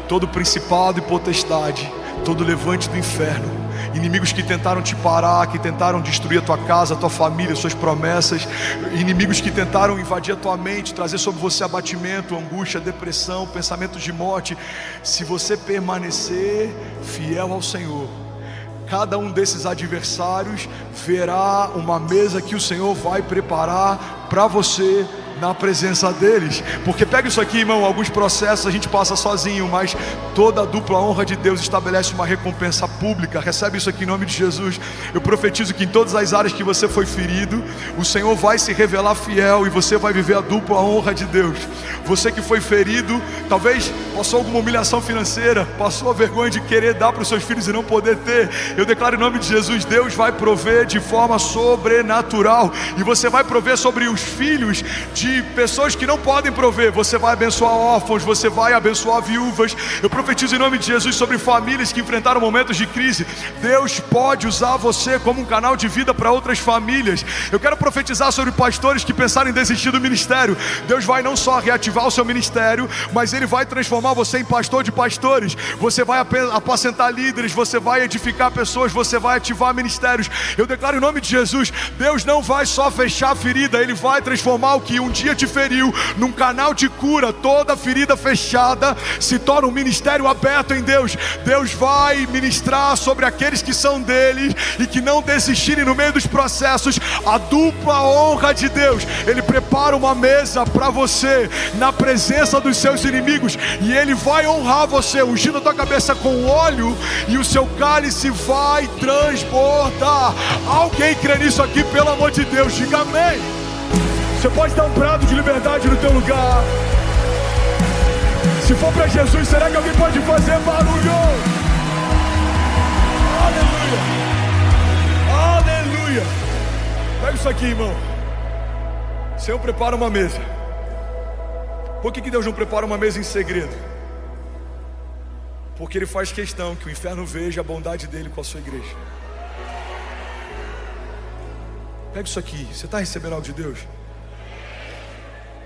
Todo principado e potestade, todo levante do inferno, inimigos que tentaram te parar, que tentaram destruir a tua casa, a tua família, suas promessas, inimigos que tentaram invadir a tua mente, trazer sobre você abatimento, angústia, depressão, pensamentos de morte. Se você permanecer fiel ao Senhor, cada um desses adversários verá uma mesa que o Senhor vai preparar para você na presença deles. Porque pega isso aqui, irmão, alguns processos a gente passa sozinho, mas toda a dupla honra de Deus estabelece uma recompensa pública. Recebe isso aqui em nome de Jesus. Eu profetizo que em todas as áreas que você foi ferido, o Senhor vai se revelar fiel e você vai viver a dupla honra de Deus. Você que foi ferido, talvez passou alguma humilhação financeira, passou a vergonha de querer dar para os seus filhos e não poder ter. Eu declaro em nome de Jesus, Deus vai prover de forma sobrenatural, e você vai prover sobre os filhos de de pessoas que não podem prover. Você vai abençoar órfãos, você vai abençoar viúvas. Eu profetizo em nome de Jesus sobre famílias que enfrentaram momentos de crise. Deus pode usar você como um canal de vida para outras famílias. Eu quero profetizar sobre pastores que pensaram em desistir do ministério. Deus vai não só reativar o seu ministério, mas Ele vai transformar você em pastor de pastores. Você vai apacentar líderes, você vai edificar pessoas, você vai ativar ministérios. Eu declaro em nome de Jesus, Deus não vai só fechar a ferida, Ele vai transformar o que um dia te feriu num canal de cura. Toda ferida fechada se torna um ministério aberto em Deus. Deus vai ministrar sobre aqueles que são dele e que não desistirem no meio dos processos. A dupla honra de Deus. Ele prepara uma mesa para você na presença dos seus inimigos, e Ele vai honrar você, ungindo a tua cabeça com óleo, e o seu cálice vai transbordar. Alguém crê nisso aqui, pelo amor de Deus, diga amém. Você pode dar um brado de liberdade no teu lugar. Se for para Jesus, será que alguém pode fazer barulho? Aleluia, aleluia. Pega isso aqui, irmão. O Senhor prepara uma mesa. Por que Deus não prepara uma mesa em segredo? Porque Ele faz questão que o inferno veja a bondade dEle com a sua igreja. Pega isso aqui. Você está recebendo algo de Deus?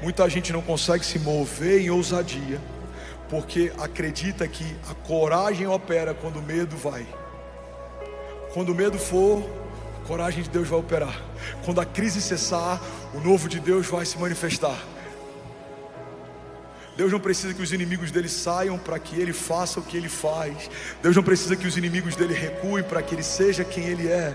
Muita gente não consegue se mover em ousadia, porque acredita que a coragem opera quando o medo vai. Quando o medo for, a coragem de Deus vai operar. Quando a crise cessar, o novo de Deus vai se manifestar. Deus não precisa que os inimigos dele saiam para que ele faça o que ele faz. Deus não precisa que os inimigos dele recuem para que ele seja quem ele é.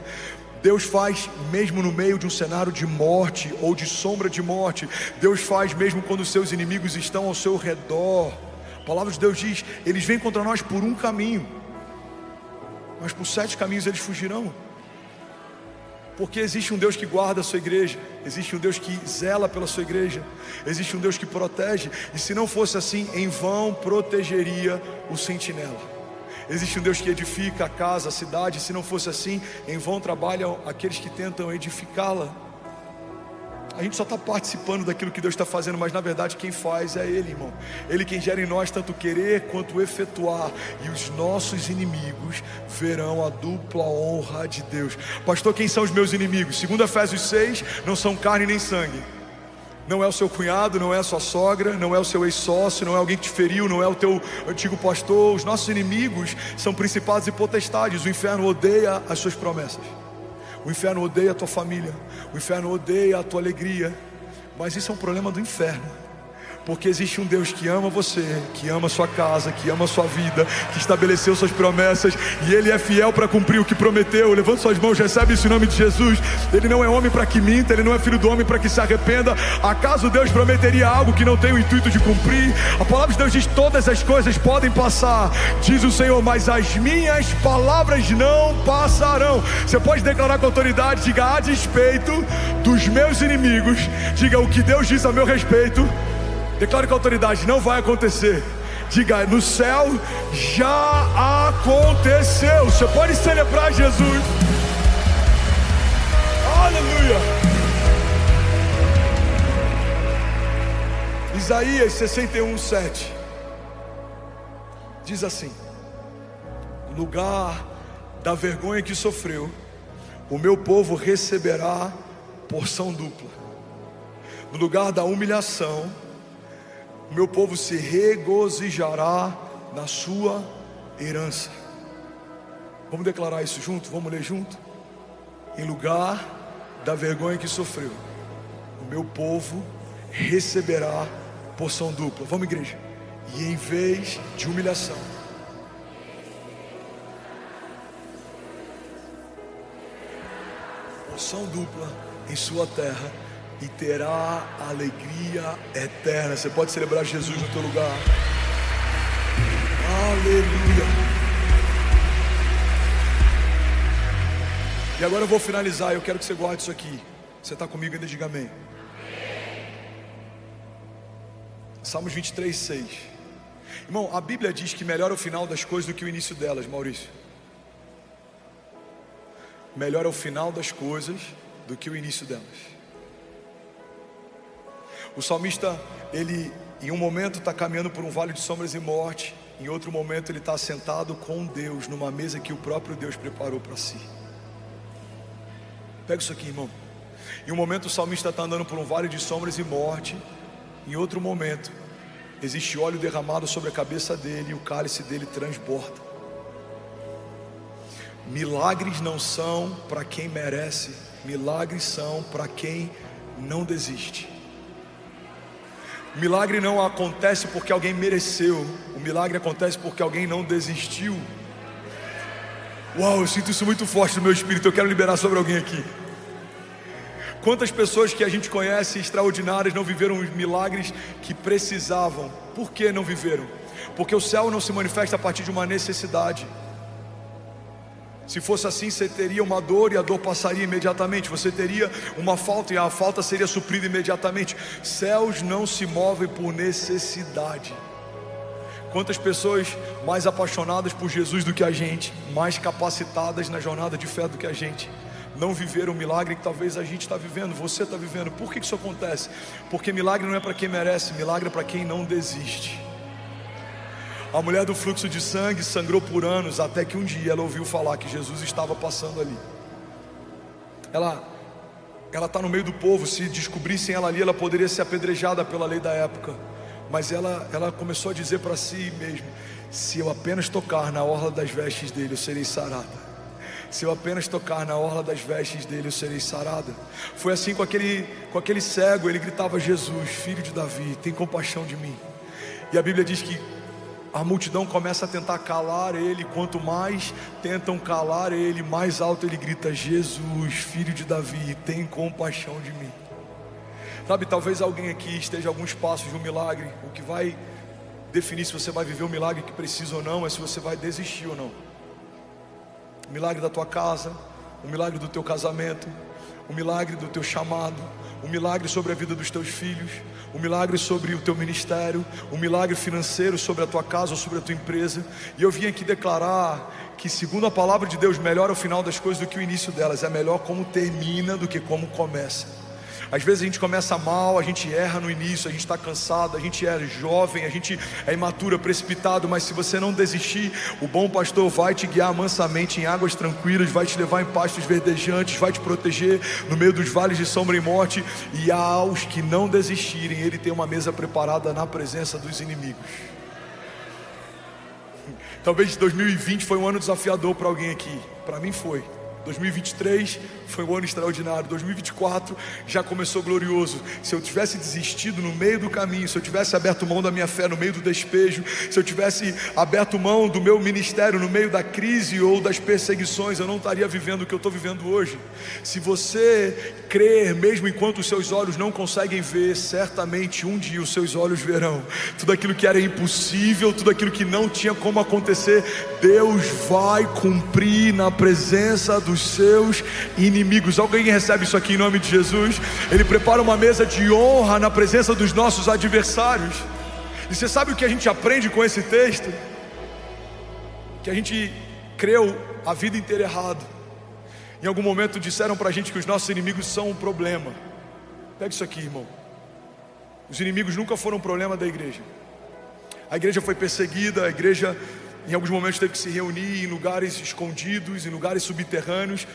Deus faz mesmo no meio de um cenário de morte ou de sombra de morte. Deus faz mesmo quando os seus inimigos estão ao seu redor. A palavra de Deus diz: eles vêm contra nós por um caminho, mas por 7 caminhos eles fugirão. Porque existe um Deus que guarda a sua igreja, existe um Deus que zela pela sua igreja, existe um Deus que protege. E se não fosse assim, em vão protegeria o sentinela. Existe um Deus que edifica a casa, a cidade. Se não fosse assim, em vão trabalham aqueles que tentam edificá-la. A gente só está participando daquilo que Deus está fazendo, mas na verdade quem faz é Ele, irmão. Ele quem gera em nós tanto querer quanto efetuar. E os nossos inimigos verão a dupla honra de Deus. Pastor, quem são os meus inimigos? Segundo Efésios 6, não são carne nem sangue. Não é o seu cunhado, não é a sua sogra, não é o seu ex-sócio, não é alguém que te feriu, não é o teu antigo pastor. Os nossos inimigos são principados e potestades. O inferno odeia as suas promessas. O inferno odeia a tua família. O inferno odeia a tua alegria. Mas isso é um problema do inferno. Porque existe um Deus que ama você, que ama a sua casa, que ama a sua vida, que estabeleceu suas promessas, e Ele é fiel para cumprir o que prometeu. Levanta suas mãos, recebe isso em nome de Jesus. Ele não é homem para que minta, Ele não é filho do homem para que se arrependa. Acaso Deus prometeria algo que não tem o intuito de cumprir? A palavra de Deus diz: todas as coisas podem passar, diz o Senhor, mas as minhas palavras não passarão. Você pode declarar com autoridade, diga: a despeito dos meus inimigos, diga: o que Deus diz a meu respeito, declare com autoridade, não vai acontecer. Diga: no céu já aconteceu. Você pode celebrar Jesus. Aleluia. Isaías 61:7 diz assim: no lugar da vergonha que sofreu, o meu povo receberá porção dupla. No lugar da humilhação, o meu povo se regozijará na sua herança. Vamos declarar isso junto? Vamos ler junto? Em lugar da vergonha que sofreu, o meu povo receberá porção dupla. Vamos, igreja. E em vez de humilhação, porção dupla em sua terra, e terá alegria eterna. Você pode celebrar Jesus no teu lugar. Aleluia. E agora eu vou finalizar. Eu quero que você guarde isso aqui. Você está comigo ainda? Diga amém. Salmos 23:6. Irmão, a Bíblia diz que melhor é o final das coisas do que o início delas, Maurício. Melhor é o final das coisas do que o início delas. O salmista, ele em um momento está caminhando por um vale de sombras e morte, em outro momento ele está sentado com Deus numa mesa que o próprio Deus preparou para si. Pega isso aqui, irmão. Em um momento o salmista está andando por um vale de sombras e morte, em outro momento existe óleo derramado sobre a cabeça dele e o cálice dele transborda. Milagres não são para quem merece, milagres são para quem não desiste. Milagre não acontece porque alguém mereceu, o milagre acontece porque alguém não desistiu. Uau, eu sinto isso muito forte no meu espírito, eu quero liberar sobre alguém aqui. Quantas pessoas que a gente conhece extraordinárias não viveram os milagres que precisavam? Por que não viveram? Porque o céu não se manifesta a partir de uma necessidade. Se fosse assim, você teria uma dor e a dor passaria imediatamente. Você teria uma falta e a falta seria suprida imediatamente. Céus não se movem por necessidade. Quantas pessoas mais apaixonadas por Jesus do que a gente, mais capacitadas na jornada de fé do que a gente, não viveram o milagre que talvez a gente está vivendo, você está vivendo. Por que isso acontece? Porque milagre não é para quem merece, milagre é para quem não desiste. A mulher do fluxo de sangue sangrou por anos, até que um dia ela ouviu falar que Jesus estava passando ali. Ela está no meio do povo, se descobrissem ela ali, ela poderia ser apedrejada pela lei da época. Mas ela começou a dizer para si mesma: se eu apenas tocar na orla das vestes dele, eu serei sarada. Se eu apenas tocar na orla das vestes dele, eu serei sarada. Foi assim com aquele cego, ele gritava: Jesus, filho de Davi, tem compaixão de mim. E a Bíblia diz que a multidão começa a tentar calar ele. Quanto mais tentam calar ele, mais alto ele grita: Jesus, filho de Davi, tem compaixão de mim. Sabe, talvez alguém aqui esteja a alguns passos de um milagre. O que vai definir se você vai viver o milagre que precisa ou não é se você vai desistir ou não. O milagre da tua casa, o milagre do teu casamento, o milagre do teu chamado, o milagre sobre a vida dos teus filhos, o milagre sobre o teu ministério, o milagre financeiro sobre a tua casa ou sobre a tua empresa. E eu vim aqui declarar que, segundo a palavra de Deus, melhor é o final das coisas do que o início delas. É melhor como termina do que como começa. Às vezes a gente começa mal, a gente erra no início, a gente está cansado, a gente é jovem, a gente é imaturo, precipitado. Mas se você não desistir, o bom pastor vai te guiar mansamente em águas tranquilas, vai te levar em pastos verdejantes, vai te proteger no meio dos vales de sombra e morte. E aos que não desistirem, Ele tem uma mesa preparada na presença dos inimigos. Talvez 2020 foi um ano desafiador para alguém aqui. Para mim foi. 2023 foi um ano extraordinário. 2024 já começou glorioso. Se eu tivesse desistido no meio do caminho, se eu tivesse aberto mão da minha fé no meio do despejo, se eu tivesse aberto mão do meu ministério no meio da crise ou das perseguições, eu não estaria vivendo o que eu estou vivendo hoje. Se você crer, mesmo enquanto os seus olhos não conseguem ver, certamente um dia os seus olhos verão. Tudo aquilo que era impossível, tudo aquilo que não tinha como acontecer, Deus vai cumprir na presença dos seus inimigos. Alguém recebe isso aqui em nome de Jesus? Ele prepara uma mesa de honra na presença dos nossos adversários. E você sabe o que a gente aprende com esse texto? Que a gente creu a vida inteira errado. Em algum momento disseram pra gente que os nossos inimigos são um problema. Pega isso aqui, irmão. Os inimigos nunca foram um problema da igreja. A igreja foi perseguida, a igreja em alguns momentos teve que se reunir em lugares escondidos, em lugares subterrâneos.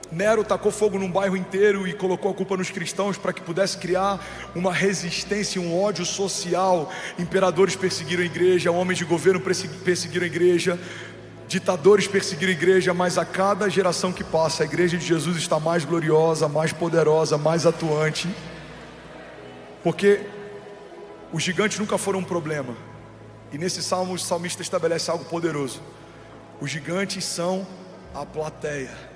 Nero tacou fogo num bairro inteiro e colocou a culpa nos cristãos para que pudesse criar uma resistência, um ódio social. Imperadores perseguiram a igreja, homens de governo perseguiram a igreja, ditadores perseguiram a igreja. Mas a cada geração que passa, a igreja de Jesus está mais gloriosa, mais poderosa, mais atuante, porque os gigantes nunca foram um problema. E nesse salmo o salmista estabelece algo poderoso: os gigantes são a plateia.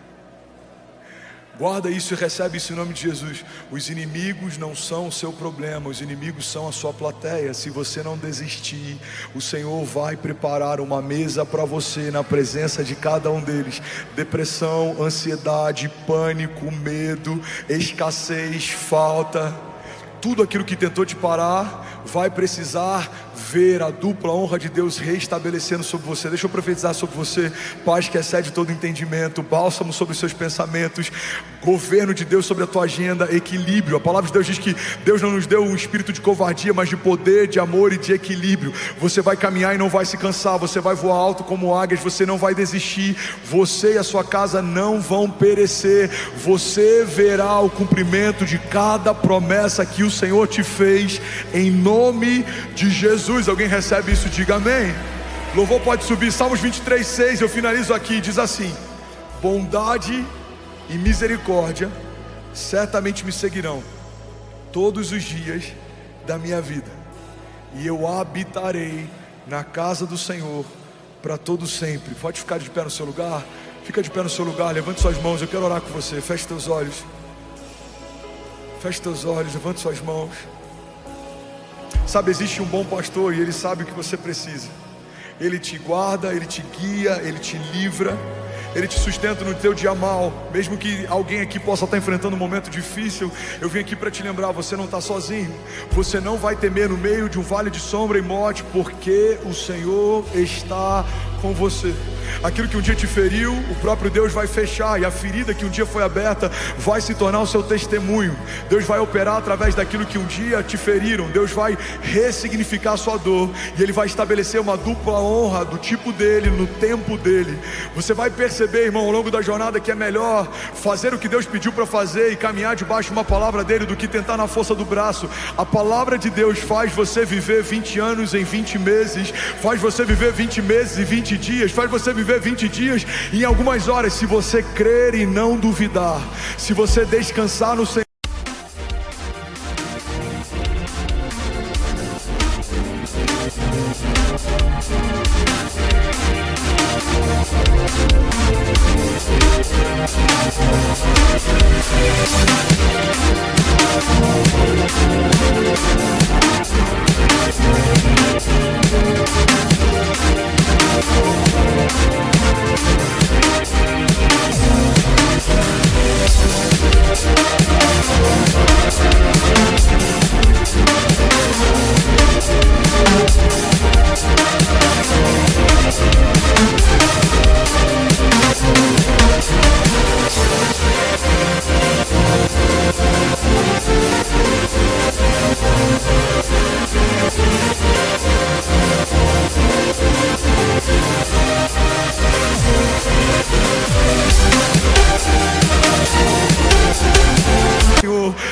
Guarda isso e recebe isso em nome de Jesus. Os inimigos não são o seu problema, os inimigos são a sua plateia. Se você não desistir, o Senhor vai preparar uma mesa para você na presença de cada um deles. Depressão, ansiedade, pânico, medo, escassez, falta, tudo aquilo que tentou te parar vai precisar ver a dupla honra de Deus reestabelecendo sobre você. Deixa eu profetizar sobre você: paz que excede todo entendimento, bálsamo sobre os seus pensamentos, governo de Deus sobre a tua agenda, equilíbrio. A palavra de Deus diz que Deus não nos deu um espírito de covardia, mas de poder, de amor e de equilíbrio. Você vai caminhar e não vai se cansar, você vai voar alto como águias, você não vai desistir, você e a sua casa não vão perecer, você verá o cumprimento de cada promessa que o Senhor te fez, em nome de Jesus. Alguém recebe isso? Diga amém. Louvor pode subir. Salmos 23:6, eu finalizo aqui, diz assim: bondade e misericórdia certamente me seguirão todos os dias da minha vida, e eu habitarei na casa do Senhor para todo sempre. Pode ficar de pé no seu lugar. Fica de pé no seu lugar, levante suas mãos, eu quero orar com você. Feche teus olhos. Feche teus olhos, levante suas mãos. Sabe, existe um bom pastor e ele sabe o que você precisa. Ele te guarda, ele te guia, ele te livra, ele te sustenta no teu dia mal. Mesmo que alguém aqui possa estar enfrentando um momento difícil, eu vim aqui para te lembrar: você não está sozinho. Você não vai temer no meio de um vale de sombra e morte, porque o Senhor está com você. Aquilo que um dia te feriu, o próprio Deus vai fechar, e a ferida que um dia foi aberta vai se tornar o seu testemunho. Deus vai operar através daquilo que um dia te feriram. Deus vai ressignificar a sua dor, e Ele vai estabelecer uma dupla honra do tipo dele, no tempo dele. Você vai perceber, irmão, ao longo da jornada, que é melhor fazer o que Deus pediu para fazer e caminhar debaixo de uma palavra dele do que tentar na força do braço. A palavra de Deus faz você viver 20 anos em 20 meses, faz você viver 20 meses e 20 dias, faz você viver 20 dias em algumas horas, se você crer e não duvidar, se você descansar no Senhor.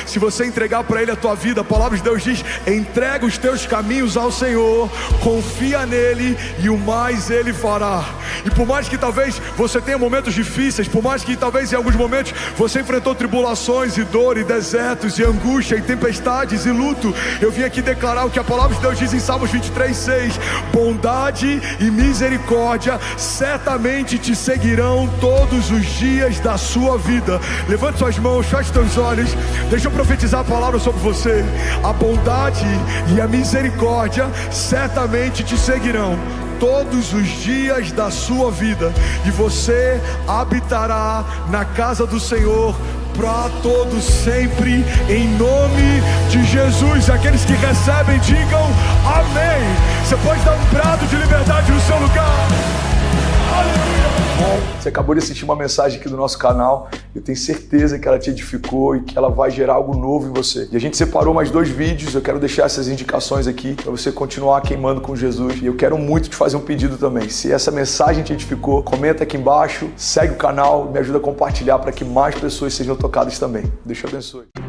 Se você entregar para Ele a tua vida, a palavra de Deus diz: entrega os teus caminhos ao Senhor, confia nele e o mais Ele fará. E por mais que talvez você tenha momentos difíceis, por mais que talvez em alguns momentos você enfrentou tribulações e dor e desertos e angústia e tempestades e luto, eu vim aqui declarar o que a palavra de Deus diz em Salmos 23:6: bondade e misericórdia certamente te seguirão todos os dias da sua vida. Levante suas mãos, feche teus olhos, deixa eu profetizar a palavra sobre você. A bondade e a misericórdia certamente te seguirão todos os dias da sua vida, e você habitará na casa do Senhor para todos sempre, em nome de Jesus. Aqueles que recebem, digam amém. Você pode dar um brado de liberdade no seu lugar. Aleluia. Você acabou de assistir uma mensagem aqui do nosso canal. Eu tenho certeza que ela te edificou e que ela vai gerar algo novo em você. E a gente separou mais 2 vídeos. Eu quero deixar essas indicações aqui para você continuar queimando com Jesus. E eu quero muito te fazer um pedido também. Se essa mensagem te edificou, comenta aqui embaixo, segue o canal, me ajuda a compartilhar para que mais pessoas sejam tocadas também. Deus te abençoe.